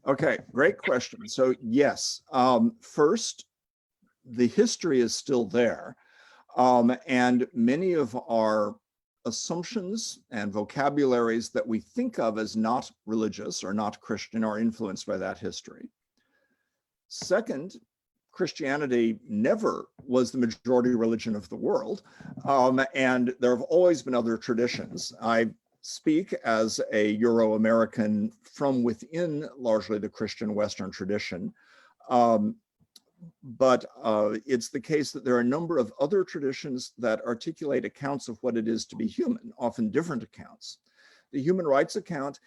Okay, great question. So yes, first, the history is still there. And many of our assumptions and vocabularies that we think of as not religious or not Christian are influenced by that history. Second, Christianity never was the majority religion of the world, and there have always been other traditions. I speak as a Euro-American from within largely the Christian Western tradition, but it's the case that there are a number of other traditions that articulate accounts of what it is to be human, often different accounts. The human rights account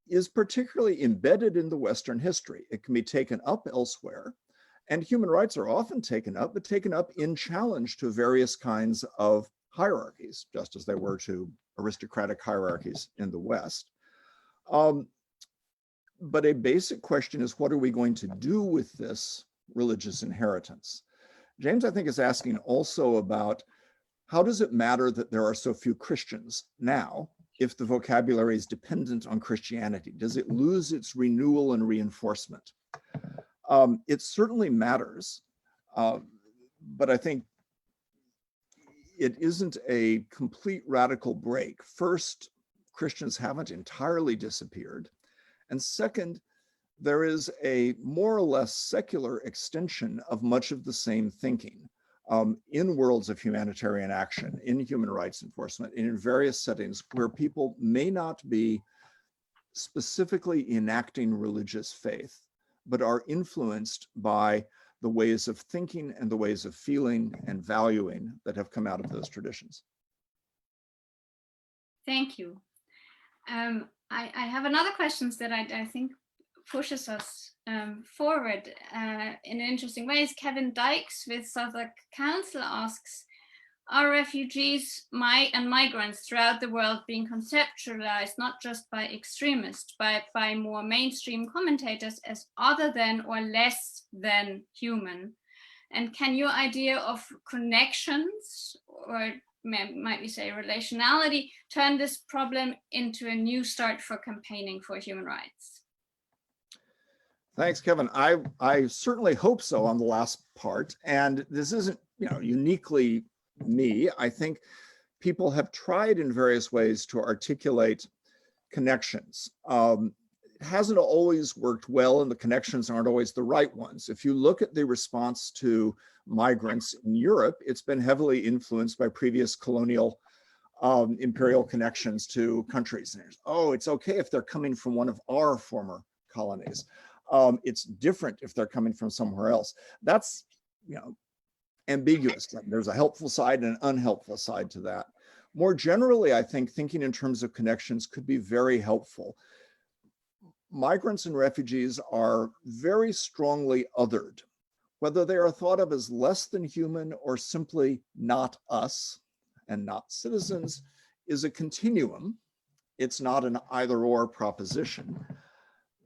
is particularly embedded in the Western history. It can be taken up elsewhere, and human rights are often taken up, but taken up in challenge to various kinds of hierarchies, just as they were to aristocratic hierarchies in the West. But a basic question is, what are we going to do with this religious inheritance? James, I think, is asking also about how does it matter that there are so few Christians now if the vocabulary is dependent on Christianity? Does it lose its renewal and reinforcement? It certainly matters, but I think it isn't a complete radical break. First, Christians haven't entirely disappeared. And second, there is a more or less secular extension of much of the same thinking in worlds of humanitarian action, in human rights enforcement, and in various settings where people may not be specifically enacting religious faith, but are influenced by the ways of thinking and the ways of feeling and valuing that have come out of those traditions. Thank you. I have another question that I think pushes us forward in interesting ways. Kevin Dykes with Southwark Council asks, are refugees and migrants throughout the world being conceptualized not just by extremists, but by more mainstream commentators as other than or less than human? And can your idea of connections, or might we say relationality, turn this problem into a new start for campaigning for human rights? Thanks, Kevin. I certainly hope so on the last part. And this isn't, uniquely me. I think people have tried in various ways to articulate connections. It hasn't always worked well, and the connections aren't always the right ones. If you look at the response to migrants in Europe, it's been heavily influenced by previous colonial imperial connections to countries. Oh, it's okay if they're coming from one of our former colonies. It's different if they're coming from somewhere else. That's, ambiguous. There's a helpful side and an unhelpful side to that. More generally, I think thinking in terms of connections could be very helpful. Migrants and refugees are very strongly othered, whether they are thought of as less than human or simply not us and not citizens is a continuum. It's not an either-or proposition.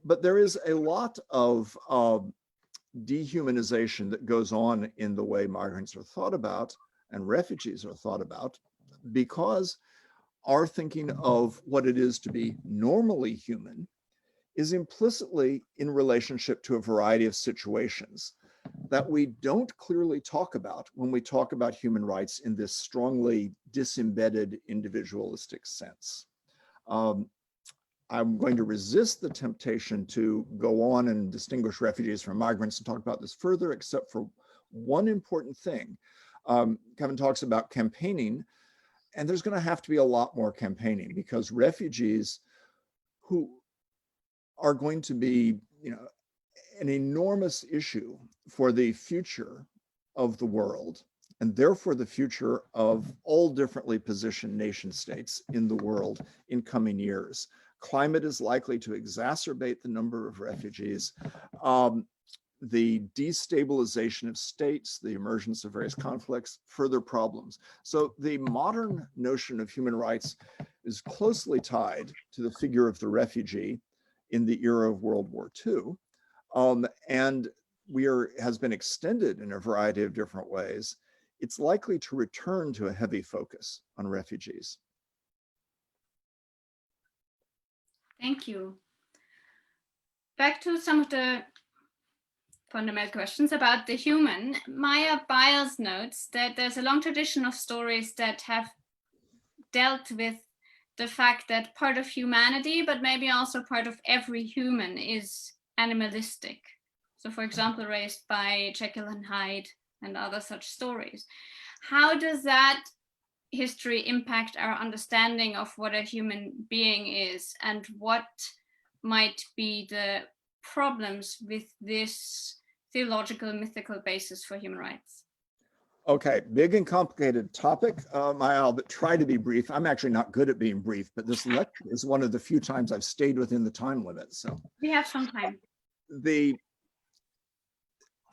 But there is a lot of dehumanization that goes on in the way migrants are thought about and refugees are thought about, because our thinking of what it is to be normally human is implicitly in relationship to a variety of situations that we don't clearly talk about when we talk about human rights in this strongly disembedded individualistic sense. I'm going to resist the temptation to go on and distinguish refugees from migrants and talk about this further, except for one important thing. Kevin talks about campaigning, and there's going to have to be a lot more campaigning, because refugees who are going to be, an enormous issue for the future of the world, and therefore the future of all differently positioned nation states in the world in coming years. Climate is likely to exacerbate the number of refugees. The destabilization of states, the emergence of various conflicts, further problems. So the modern notion of human rights is closely tied to the figure of the refugee in the era of World War II. And has been extended in a variety of different ways. It's likely to return to a heavy focus on refugees. Thank you. Back to some of the fundamental questions about the human. Maya Biles notes that there's a long tradition of stories that have dealt with the fact that part of humanity, but maybe also part of every human, is animalistic. So, for example, raised by Jekyll and Hyde and other such stories. How does that history impact our understanding of what a human being is, and what might be the problems with this theological, mythical basis for human rights? Okay, big and complicated topic. I'll try to be brief. I'm actually not good at being brief, but this lecture is one of the few times I've stayed within the time limit. So we have some time. The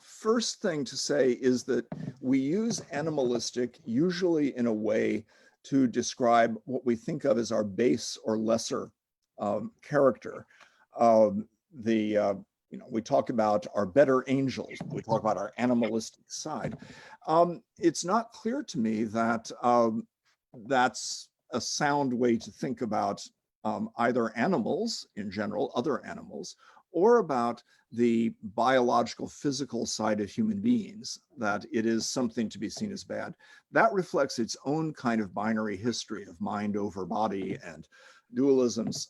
first thing to say is that we use animalistic usually in a way to describe what we think of as our base or lesser character. We talk about our better angels. We talk about our animalistic side. It's not clear to me that that's a sound way to think about either animals in general, other animals, or about the biological, physical side of human beings, that it is something to be seen as bad. That reflects its own kind of binary history of mind over body and dualisms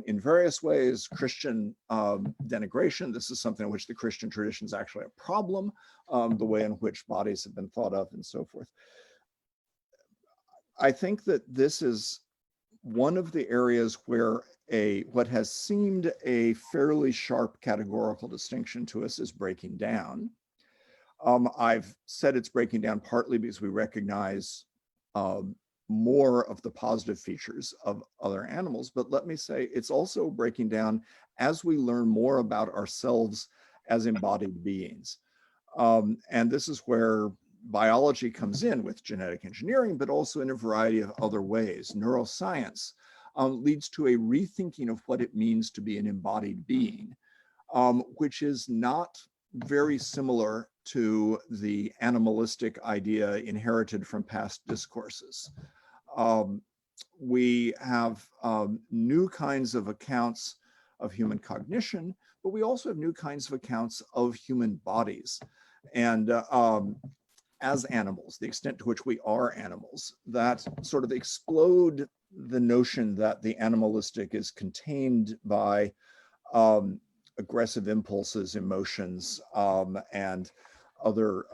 in various ways. Christian denigration, this is something in which the Christian tradition is actually a problem, the way in which bodies have been thought of and so forth. I think that this is one of the areas where what has seemed a fairly sharp categorical distinction to us is breaking down. I've said it's breaking down partly because we recognize more of the positive features of other animals, but let me say it's also breaking down as we learn more about ourselves as embodied beings. And this is where biology comes in with genetic engineering, but also in a variety of other ways. Neuroscience leads to a rethinking of what it means to be an embodied being, which is not very similar to the animalistic idea inherited from past discourses. We have new kinds of accounts of human cognition, but we also have new kinds of accounts of human bodies. And as animals, the extent to which we are animals, that sort of explode the notion that the animalistic is contained by aggressive impulses, emotions, and other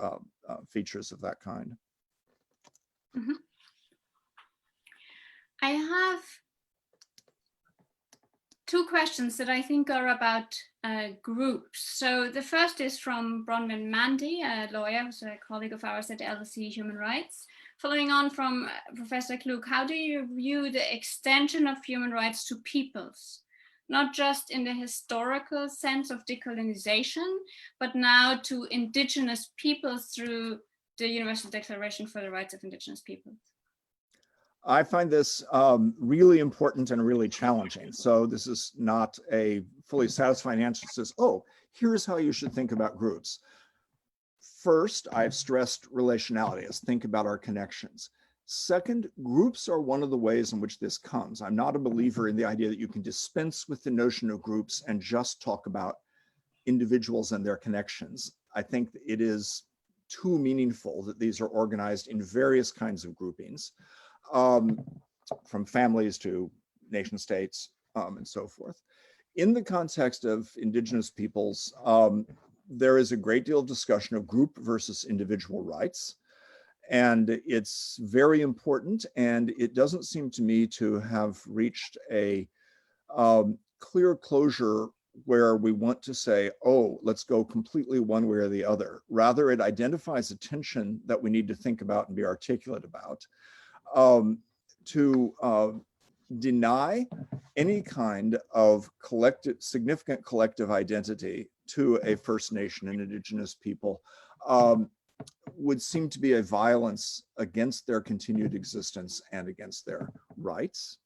features of that kind. Mm-hmm. I have two questions that I think are about groups. So the first is from Bronwyn Mandy, a lawyer who's a colleague of ours at LSE Human Rights. Following on from Professor Klug, how do you view the extension of human rights to peoples, not just in the historical sense of decolonization, but now to indigenous peoples through the Universal Declaration for the Rights of Indigenous Peoples? I find this really important and really challenging. So this is not a fully satisfying answer that says, oh, here's how you should think about groups. First, I've stressed relationality as think about our connections. Second, groups are one of the ways in which this comes. I'm not a believer in the idea that you can dispense with the notion of groups and just talk about individuals and their connections. I think it is too meaningful that these are organized in various kinds of groupings. From families to nation states, and so forth. In the context of indigenous peoples, there is a great deal of discussion of group versus individual rights. And it's very important, and it doesn't seem to me to have reached a clear closure where we want to say, oh, let's go completely one way or the other. Rather, it identifies a tension that we need to think about and be articulate about. To deny any kind of significant collective identity to a First Nation and Indigenous people would seem to be a violence against their continued existence and against their rights.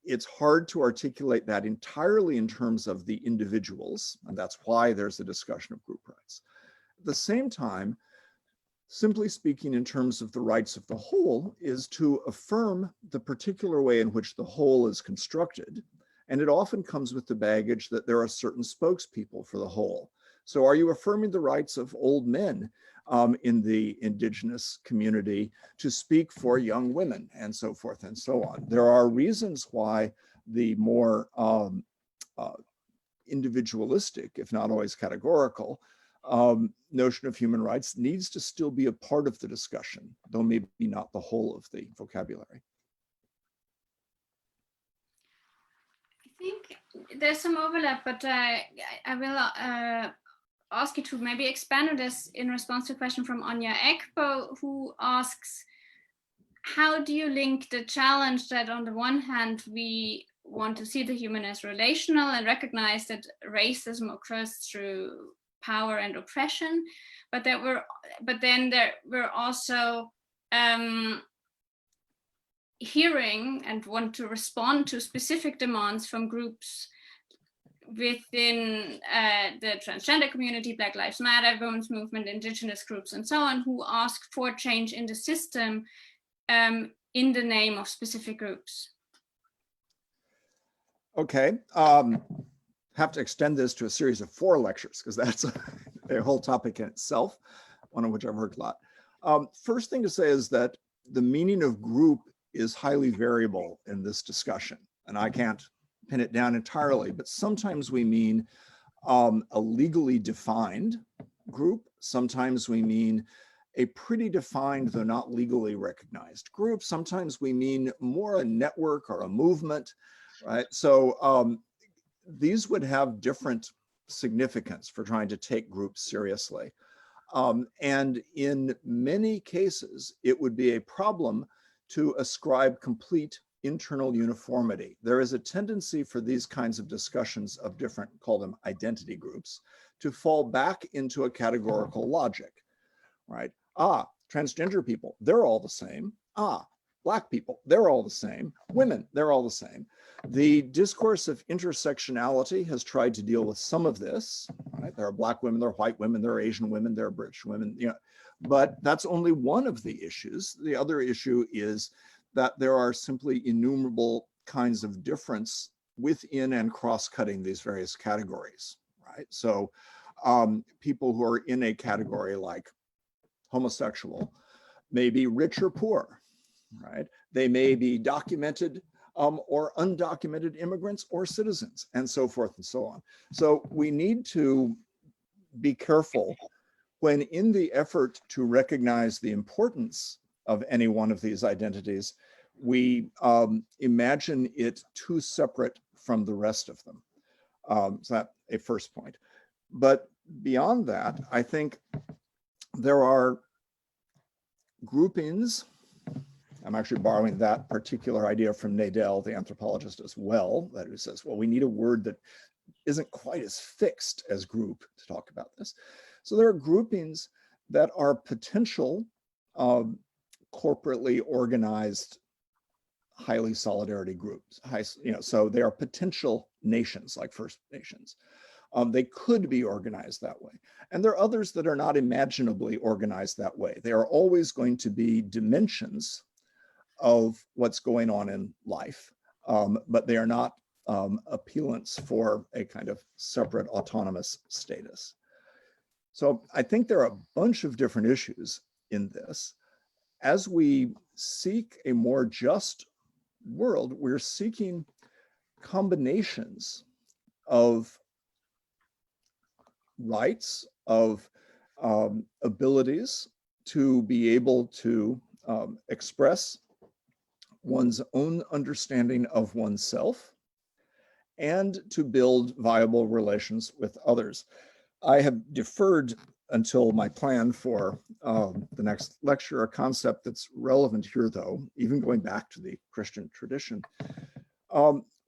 It's hard to articulate that entirely in terms of the individuals, and that's why there's a discussion of group rights. At the same time, simply speaking in terms of the rights of the whole is to affirm the particular way in which the whole is constructed. And it often comes with the baggage that there are certain spokespeople for the whole. So are you affirming the rights of old men in the indigenous community to speak for young women and so forth and so on? There are reasons why the more individualistic, if not always categorical, notion of human rights needs to still be a part of the discussion, though maybe not the whole of the vocabulary. I think there's some overlap, but I will ask you to maybe expand on this in response to a question from Anya Ekbo, who asks, how do you link the challenge that on the one hand we want to see the human as relational and recognize that racism occurs through power and oppression, but then we're also hearing and want to respond to specific demands from groups within the transgender community, Black Lives Matter, women's movement, indigenous groups, and so on, who ask for change in the system in the name of specific groups. Okay, have to extend this to a series of 4 lectures because that's a whole topic in itself, one of which I've worked a lot. First thing to say is that the meaning of group is highly variable in this discussion, and I can't pin it down entirely, but sometimes we mean a legally defined group. Sometimes we mean a pretty defined, though not legally recognized group. Sometimes we mean more a network or a movement, right? So these would have different significance for trying to take groups seriously. And in many cases, it would be a problem to ascribe complete internal uniformity. There is a tendency for these kinds of discussions of different, call them identity groups, to fall back into a categorical logic, right? Transgender people, they're all the same. Black people, they're all the same. Women, they're all the same. The discourse of intersectionality has tried to deal with some of this, right? There are Black women, there are white women, there are Asian women, there are British women, you know, but that's only one of the issues. The other issue is that there are simply innumerable kinds of difference within and cross-cutting these various categories, right? So people who are in a category like homosexual may be rich or poor, right? They may be documented or undocumented immigrants or citizens, and so forth and so on. So we need to be careful when in the effort to recognize the importance of any one of these identities, we imagine it too separate from the rest of them. So that's a first point. But beyond that, I think there are groupings. I'm actually borrowing that particular idea from Nadel, the anthropologist, as well, that who says, well, we need a word that isn't quite as fixed as group to talk about this. So there are groupings that are potential corporately organized, highly solidarity groups. So they are potential nations like First Nations. They could be organized that way. And there are others that are not imaginably organized that way. They are always going to be dimensions of what's going on in life, but they are not appellants for a kind of separate autonomous status. So I think there are a bunch of different issues in this. As we seek a more just world, we're seeking combinations of rights, of abilities to be able to express one's own understanding of oneself and to build viable relations with others. I have deferred until my plan for the next lecture a concept that's relevant here, though, even going back to the Christian tradition.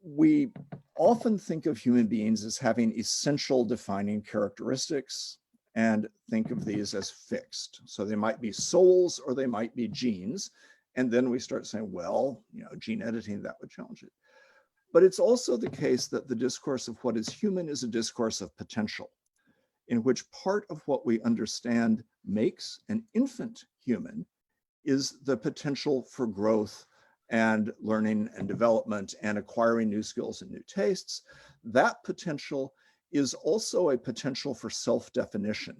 We often think of human beings as having essential defining characteristics and think of these as fixed. So they might be souls or they might be genes. And then we start saying, well, gene editing, that would challenge it. But it's also the case that the discourse of what is human is a discourse of potential, in which part of what we understand makes an infant human is the potential for growth and learning and development and acquiring new skills and new tastes. That potential is also a potential for self-definition.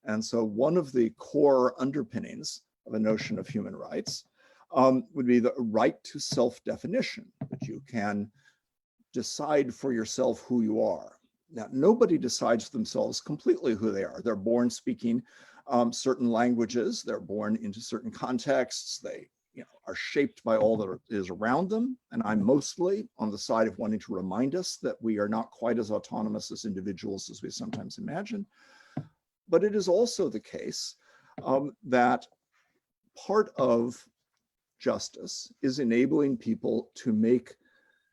And so one of the core underpinnings of a notion of human rights would be the right to self-definition, that you can decide for yourself who you are. Now, nobody decides for themselves completely who they are. They're born speaking certain languages. They're born into certain contexts. They are shaped by all that is around them. And I'm mostly on the side of wanting to remind us that we are not quite as autonomous as individuals as we sometimes imagine. But it is also the case that part of justice is enabling people to make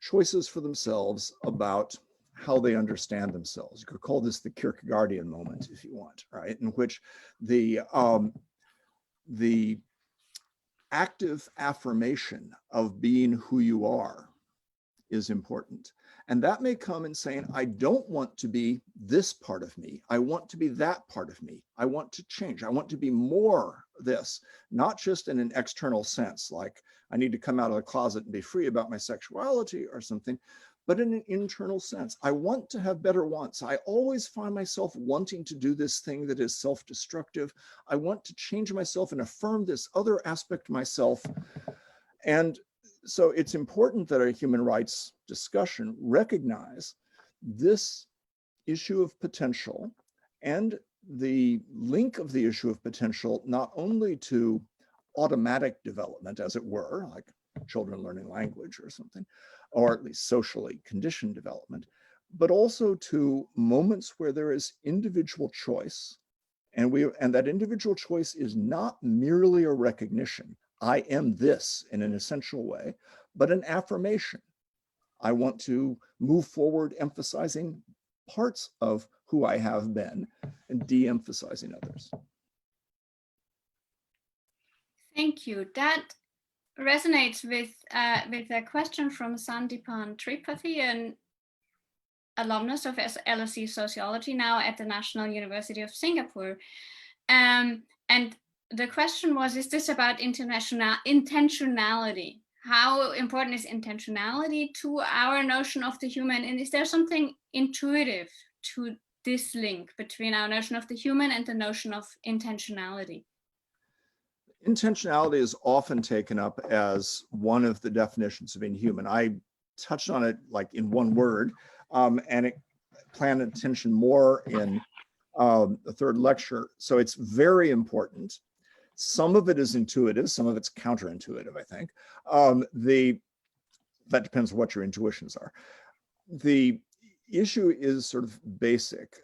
choices for themselves about how they understand themselves. You could call this the Kierkegaardian moment, if you want, right? In which the active affirmation of being who you are is important. And that may come in saying, I don't want to be this part of me. I want to be that part of me. I want to change. I want to be more this, not just in an external sense, like I need to come out of the closet and be free about my sexuality or something, but in an internal sense. I want to have better wants. I always find myself wanting to do this thing that is self-destructive. I want to change myself and affirm this other aspect of myself. And so it's important that a human rights discussion recognize this issue of potential and the link of the issue of potential not only to automatic development, as it were, like children learning language or something, or at least socially conditioned development, but also to moments where there is individual choice. And that individual choice is not merely a recognition, I am this in an essential way, but an affirmation. I want to move forward emphasizing parts of who I have been and de-emphasizing others. Thank you. That resonates with a question from Sandipan Tripathi, an alumnus of LSE Sociology, now at the National University of Singapore. And the question was, is this about intentionality? How important is intentionality to our notion of the human? And is there something intuitive to this link between our notion of the human and the notion of intentionality? Intentionality is often taken up as one of the definitions of inhuman. I touched on it like in one word, and it planned attention more in the third lecture. So it's very important. Some of it is intuitive, some of it's counterintuitive, I think. That depends on what your intuitions are. The issue is sort of basic.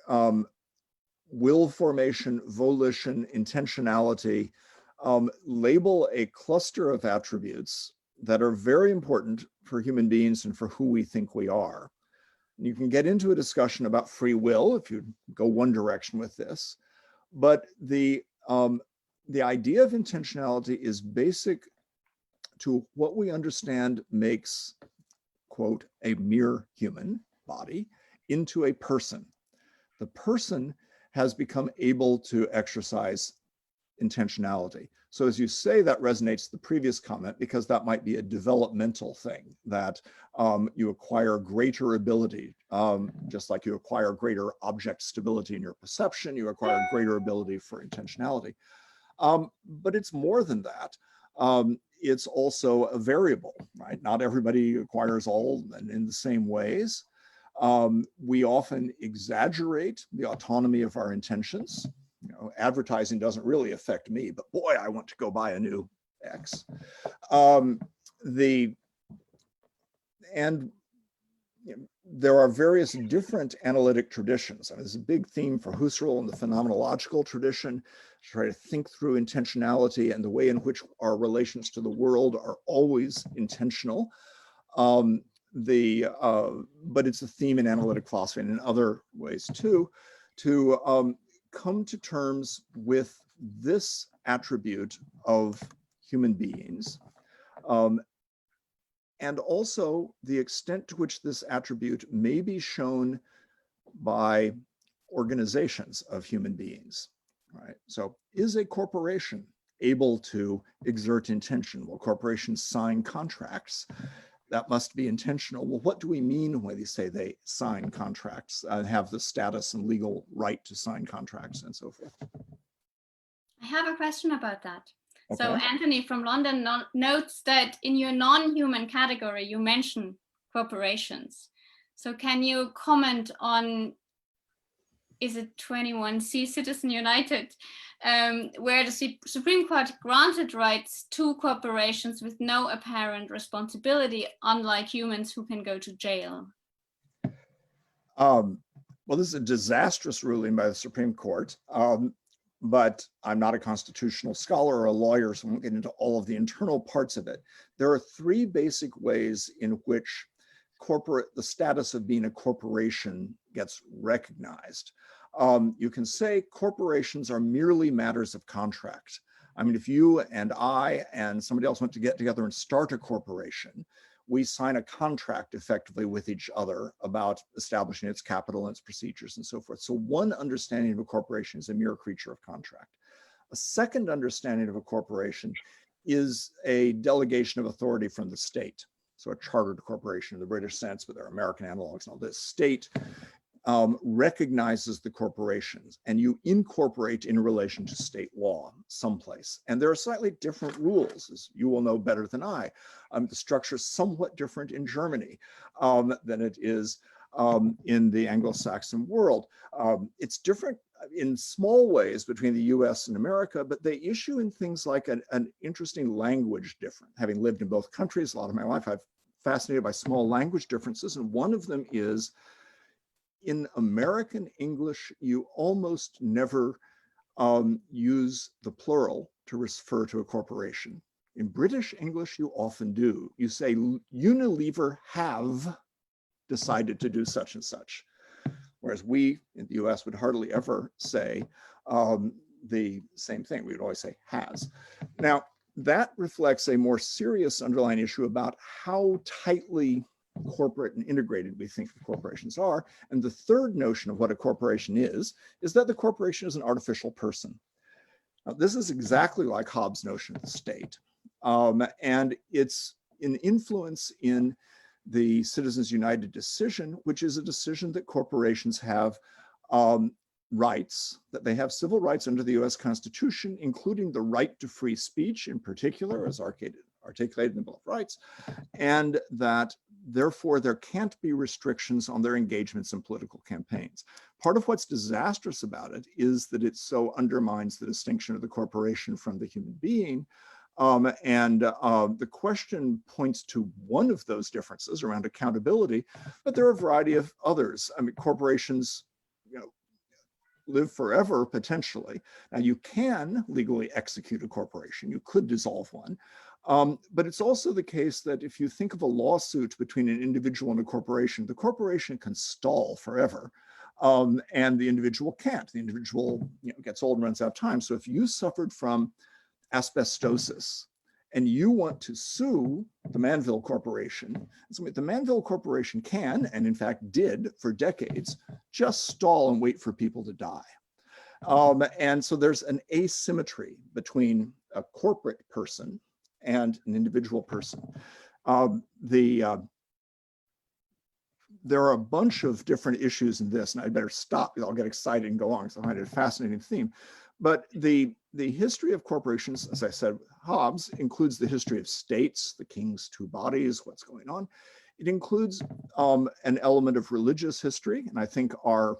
Will formation, volition, intentionality, label a cluster of attributes that are very important for human beings and for who we think we are. And you can get into a discussion about free will if you go one direction with this, but the idea of intentionality is basic to what we understand makes, quote, a mere human body into a person. The person has become able to exercise intentionality. So as you say, that resonates the previous comment, because that might be a developmental thing, that you acquire greater ability, just like you acquire greater object stability in your perception, you acquire greater ability for intentionality. But it's more than that. it's also a variable, right? Not everybody acquires all in the same ways. We often exaggerate the autonomy of our intentions. You know, advertising doesn't really affect me, but boy, I want to go buy a new X. There are various different analytic traditions. I mean, there's a big theme for Husserl in the phenomenological tradition, to try to think through intentionality and the way in which our relations to the world are always intentional. But it's a theme in analytic philosophy and in other ways too, to come to terms with this attribute of human beings, and also the extent to which this attribute may be shown by organizations of human beings, right? So is a corporation able to exert intention? Well, corporations sign contracts. That must be intentional. Well, what do we mean when we say they sign contracts and have the status and legal right to sign contracts and so forth? I have a question about that. Okay. So Anthony from London notes that in your non-human category, you mention corporations. So can you comment on, is it 21C, Citizen United, where the Supreme Court granted rights to corporations with no apparent responsibility, unlike humans who can go to jail? Well, this is a disastrous ruling by the Supreme Court. But I'm not a constitutional scholar or a lawyer, so I won't get into all of the internal parts of it. There are three basic ways in which the status of being a corporation gets recognized. You can say corporations are merely matters of contract. I mean, if you and I and somebody else want to get together and start a corporation, we sign a contract effectively with each other about establishing its capital and its procedures and so forth. So one understanding of a corporation is a mere creature of contract. A second understanding of a corporation is a delegation of authority from the state. So a chartered corporation in the British sense, with their American analogs and all this, state recognizes the corporations and you incorporate in relation to state law someplace. And there are slightly different rules, as you will know better than I. The structure is somewhat different in Germany than it is in the Anglo-Saxon world. It's different in small ways between the US and America, but they issue in things like an interesting language difference. Having lived in both countries a lot of my life, I'm fascinated by small language differences. And one of them is, in American English, you almost never use the plural to refer to a corporation. In British English, you often do. You say, Unilever have decided to do such and such. Whereas we in the US would hardly ever say the same thing. We would always say has. Now, that reflects a more serious underlying issue about how tightly corporate and integrated we think corporations are. And the third notion of what a corporation is that the corporation is an artificial person. Now, this is exactly like Hobbes' notion of the state. And it's an influence in the Citizens United decision, which is a decision that corporations have rights, that they have civil rights under the US Constitution, including the right to free speech in particular, as articulated in the Bill of Rights, and that therefore there can't be restrictions on their engagements in political campaigns. Part of what's disastrous about it is that it so undermines the distinction of the corporation from the human being. The question points to one of those differences around accountability, but there are a variety of others. I mean, corporations, live forever potentially. Now, you can legally execute a corporation. You could dissolve one. But it's also the case that if you think of a lawsuit between an individual and a corporation, the corporation can stall forever. And the individual can't. The individual gets old and runs out of time. So if you suffered from asbestosis and you want to sue the Manville Corporation, the Manville Corporation can, and in fact did for decades, just stall and wait for people to die. And so there's an asymmetry between a corporate person and an individual person. There are a bunch of different issues in this, and I better stop because I'll get excited and go on because I find it a fascinating theme. But the history of corporations, as I said, Hobbes includes the history of states, the king's two bodies, what's going on. It includes an element of religious history, and I think our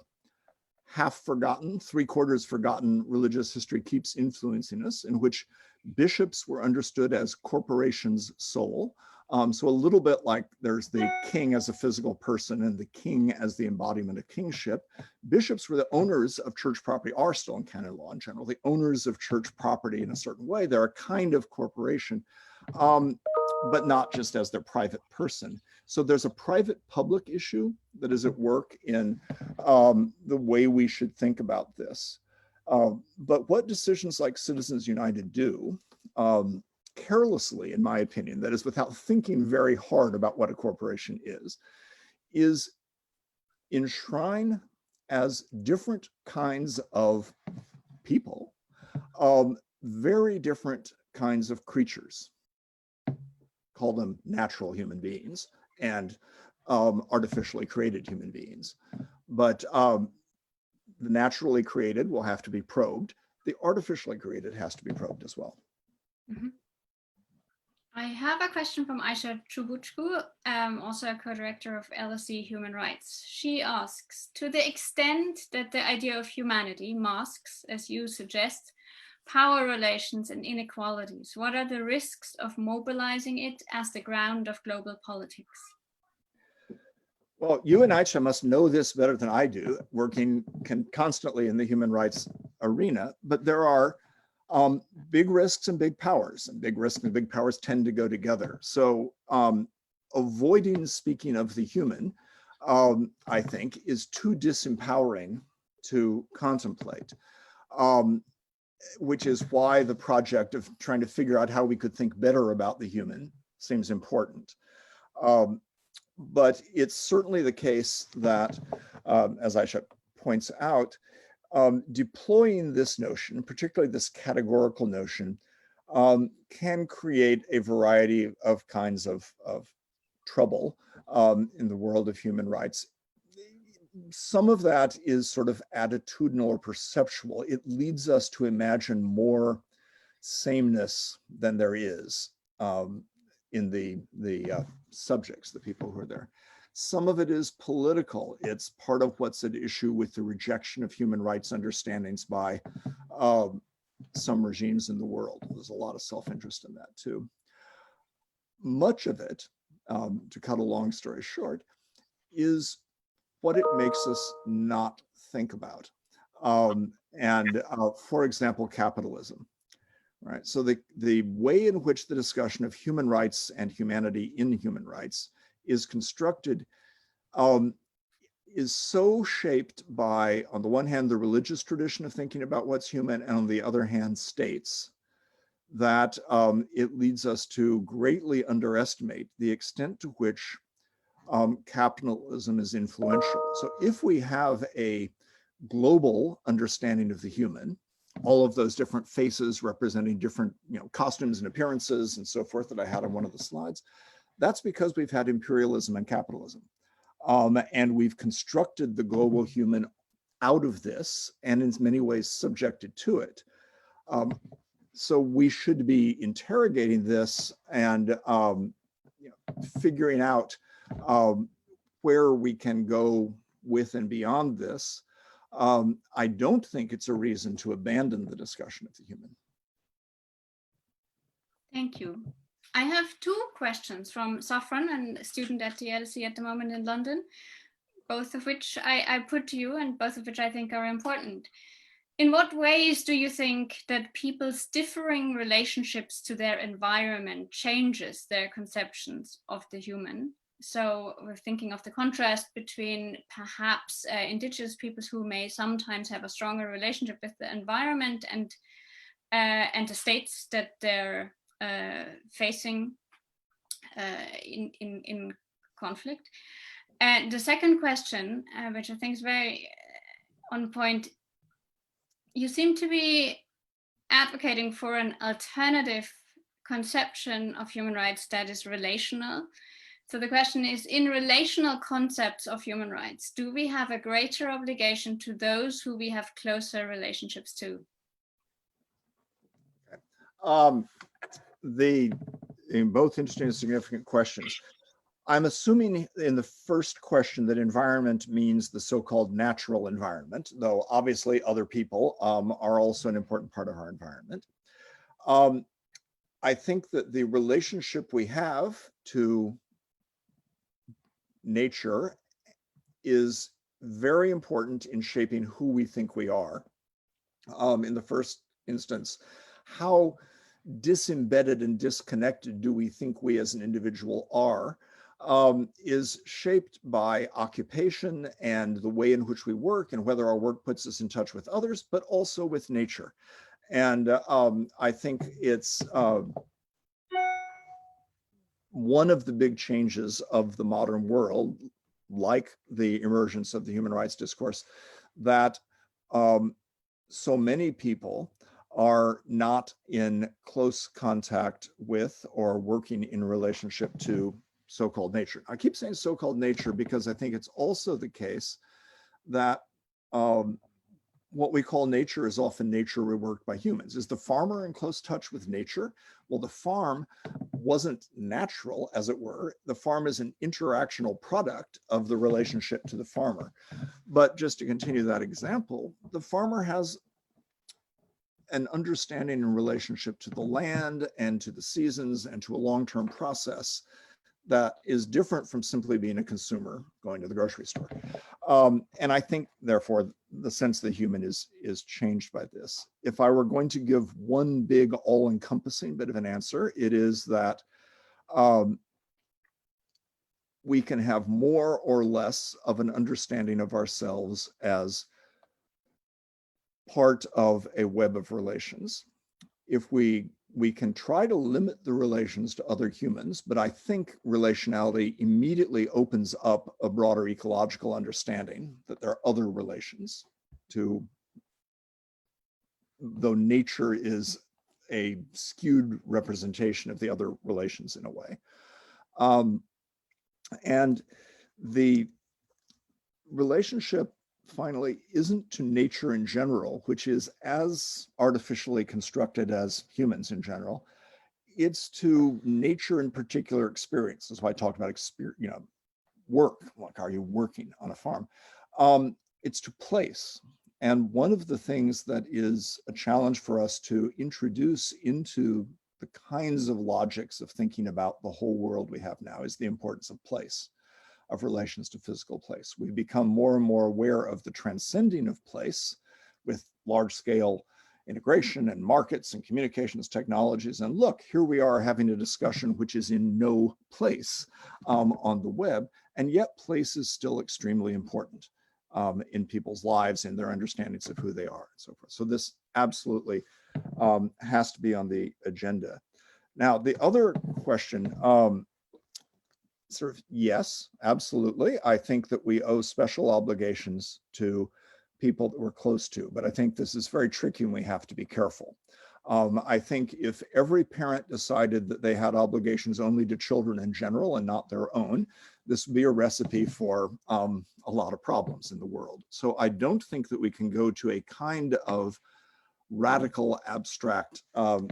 half forgotten, three-quarters forgotten religious history keeps influencing us, in which bishops were understood as corporations' soul. So a little bit like there's the king as a physical person and the king as the embodiment of kingship. Bishops were the owners of church property, are still in canon law in general, the owners of church property in a certain way. They're a kind of corporation, but not just as their private person. So there's a private public issue that is at work in the way we should think about this. But what decisions like Citizens United do, carelessly, in my opinion, that is without thinking very hard about what a corporation is enshrine as different kinds of people, very different kinds of creatures. Call them natural human beings and artificially created human beings. But the naturally created will have to be probed. The artificially created has to be probed as well. Mm-hmm. I have a question from Aisha Chubuchku, also a co-director of LSE Human Rights. She asks, to the extent that the idea of humanity masks, as you suggest, power relations and inequalities, what are the risks of mobilizing it as the ground of global politics? Well, you and Aisha must know this better than I do, working constantly in the human rights arena, but there are big risks and big powers, and big risks and big powers tend to go together. So avoiding speaking of the human, I think, is too disempowering to contemplate, which is why the project of trying to figure out how we could think better about the human seems important. But it's certainly the case that, as Aisha points out, deploying this notion, particularly this categorical notion, can create a variety of kinds of trouble in the world of human rights. Some of that is sort of attitudinal or perceptual. It leads us to imagine more sameness than there is in the subjects, the people who are there. Some of it is political. It's part of what's at issue with the rejection of human rights understandings by some regimes in the world. There's a lot of self-interest in that too. Much of it, to cut a long story short, is what it makes us not think about. For example, capitalism. Right. So the way in which the discussion of human rights and humanity in human rights is constructed is so shaped by, on the one hand, the religious tradition of thinking about what's human, and on the other hand, states, that it leads us to greatly underestimate the extent to which capitalism is influential. So if we have a global understanding of the human, all of those different faces representing different costumes and appearances and so forth that I had on one of the slides, that's because we've had imperialism and capitalism. And we've constructed the global human out of this and in many ways subjected to it. So we should be interrogating this and figuring out where we can go with and beyond this. I don't think it's a reason to abandon the discussion of the human. Thank you. I have two questions from Safran, a student at the LSE at the moment in London, both of which I put to you and both of which I think are important. In what ways do you think that people's differing relationships to their environment changes their conceptions of the human? So we're thinking of the contrast between perhaps indigenous peoples who may sometimes have a stronger relationship with the environment and the states that they're facing in conflict. And the second question, which I think is very on point, you seem to be advocating for an alternative conception of human rights that is relational. So the question is, in relational concepts of human rights, do we have a greater obligation to those who we have closer relationships to? In both interesting and significant questions. I'm assuming in the first question that environment means the so-called natural environment, though obviously other people are also an important part of our environment. I think that the relationship we have to nature is very important in shaping who we think we are. In the first instance, how disembedded and disconnected do we think we as an individual are, is shaped by occupation and the way in which we work and whether our work puts us in touch with others, but also with nature. And I think it's one of the big changes of the modern world, like the emergence of the human rights discourse, that so many people are not in close contact with or working in relationship to so-called nature. I keep saying so-called nature because I think it's also the case that what we call nature is often nature reworked by humans. Is the farmer in close touch with nature? Well, the farm wasn't natural, as it were. The farm is an interactional product of the relationship to the farmer. But just to continue that example, the farmer has an understanding in relationship to the land and to the seasons and to a long-term process that is different from simply being a consumer going to the grocery store. And I think, therefore, the sense of the human is changed by this. If I were going to give one big all-encompassing bit of an answer, it is that we can have more or less of an understanding of ourselves as part of a web of relations. If we can try to limit the relations to other humans, but I think relationality immediately opens up a broader ecological understanding that there are other relations to, though nature is a skewed representation of the other relations in a way. And the relationship finally isn't to nature in general, which is as artificially constructed as humans in general. It's to nature in particular experience. That's why I talked about work. Like, are you working on a farm? It's to place. And one of the things that is a challenge for us to introduce into the kinds of logics of thinking about the whole world we have now is the importance of place, of relations to physical place. We become more and more aware of the transcending of place with large-scale integration and markets and communications technologies. And look, here we are having a discussion which is in no place on the web, and yet place is still extremely important in people's lives and their understandings of who they are and so forth. So this absolutely has to be on the agenda. Now, the other question, yes, absolutely. I think that we owe special obligations to people that we're close to, but I think this is very tricky and we have to be careful. I think if every parent decided that they had obligations only to children in general and not their own, this would be a recipe for a lot of problems in the world. So I don't think that we can go to a kind of radical abstract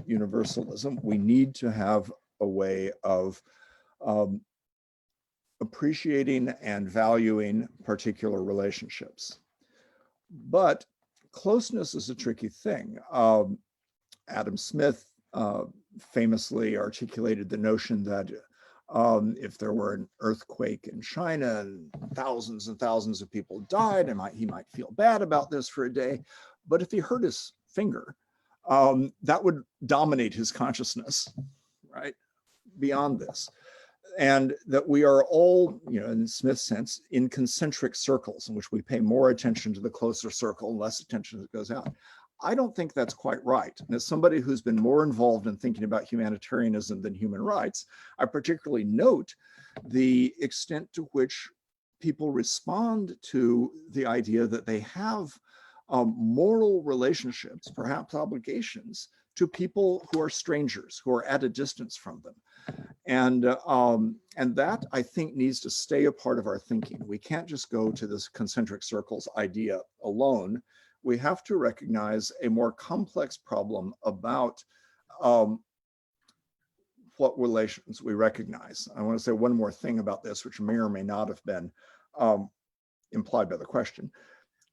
universalism. We need to have a way of appreciating and valuing particular relationships. But closeness is a tricky thing. Adam Smith famously articulated the notion that if there were an earthquake in China and thousands of people died, he might feel bad about this for a day. But if he hurt his finger, that would dominate his consciousness, right? Beyond this. And that we are all, in Smith's sense, in concentric circles in which we pay more attention to the closer circle and less attention as it goes out. I don't think that's quite right. And as somebody who's been more involved in thinking about humanitarianism than human rights, I particularly note the extent to which people respond to the idea that they have moral relationships, perhaps obligations, to people who are strangers, who are at a distance from them. And that, I think, needs to stay a part of our thinking. We can't just go to this concentric circles idea alone. We have to recognize a more complex problem about what relations we recognize. I want to say one more thing about this, which may or may not have been implied by the question,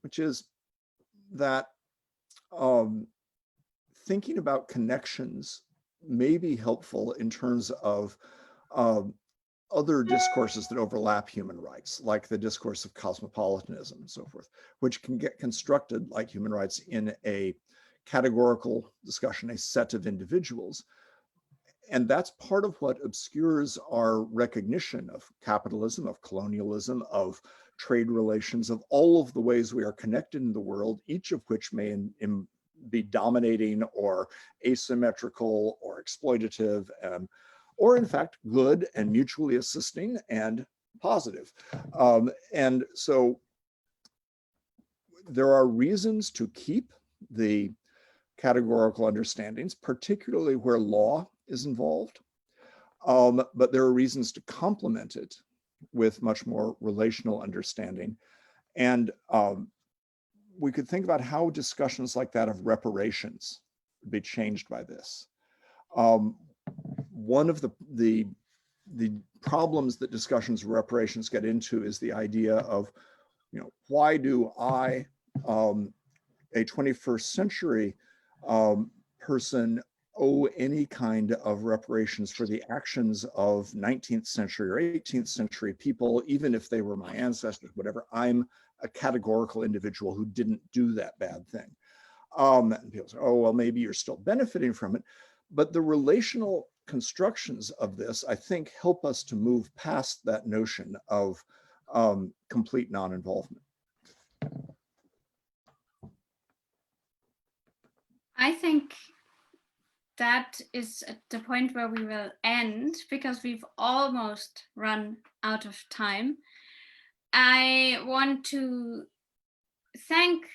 which is that thinking about connections may be helpful in terms of other discourses that overlap human rights, like the discourse of cosmopolitanism and so forth, which can get constructed like human rights in a categorical discussion, a set of individuals. And that's part of what obscures our recognition of capitalism, of colonialism, of trade relations, of all of the ways we are connected in the world, each of which may be dominating or asymmetrical or exploitative, or in fact, good and mutually assisting and positive. And so there are reasons to keep the categorical understandings, particularly where law is involved. But there are reasons to complement it with much more relational understanding. And we could think about how discussions like that of reparations would be changed by this. One of the problems that discussions of reparations get into is the idea of, why do I, a 21st century person, owe any kind of reparations for the actions of 19th century or 18th century people, even if they were my ancestors, whatever. I'm a categorical individual who didn't do that bad thing. And people say, oh, well, maybe you're still benefiting from it. But the relational constructions of this, I think, help us to move past that notion of complete non-involvement. I think that is at the point where we will end, because we've almost run out of time. I want to thank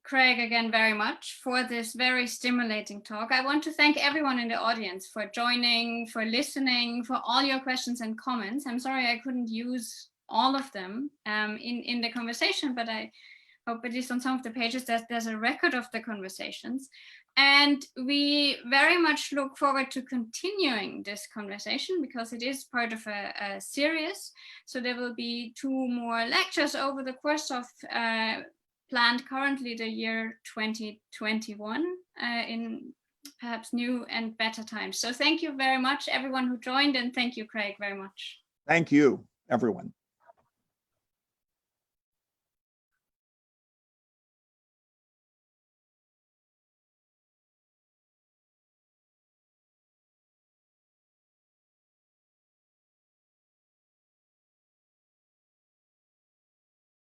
Craig again very much for this very stimulating talk. I want to thank everyone in the audience for joining, for listening, for all your questions and comments. I'm sorry I couldn't use all of them in the conversation, but I hope at least on some of the pages there's a record of the conversations. And we very much look forward to continuing this conversation, because it is part of a series. So there will be 2 more lectures over the course of planned currently the year 2021 in perhaps new and better times. So thank you very much, everyone who joined, and thank you, Craig, very much. Thank you, everyone.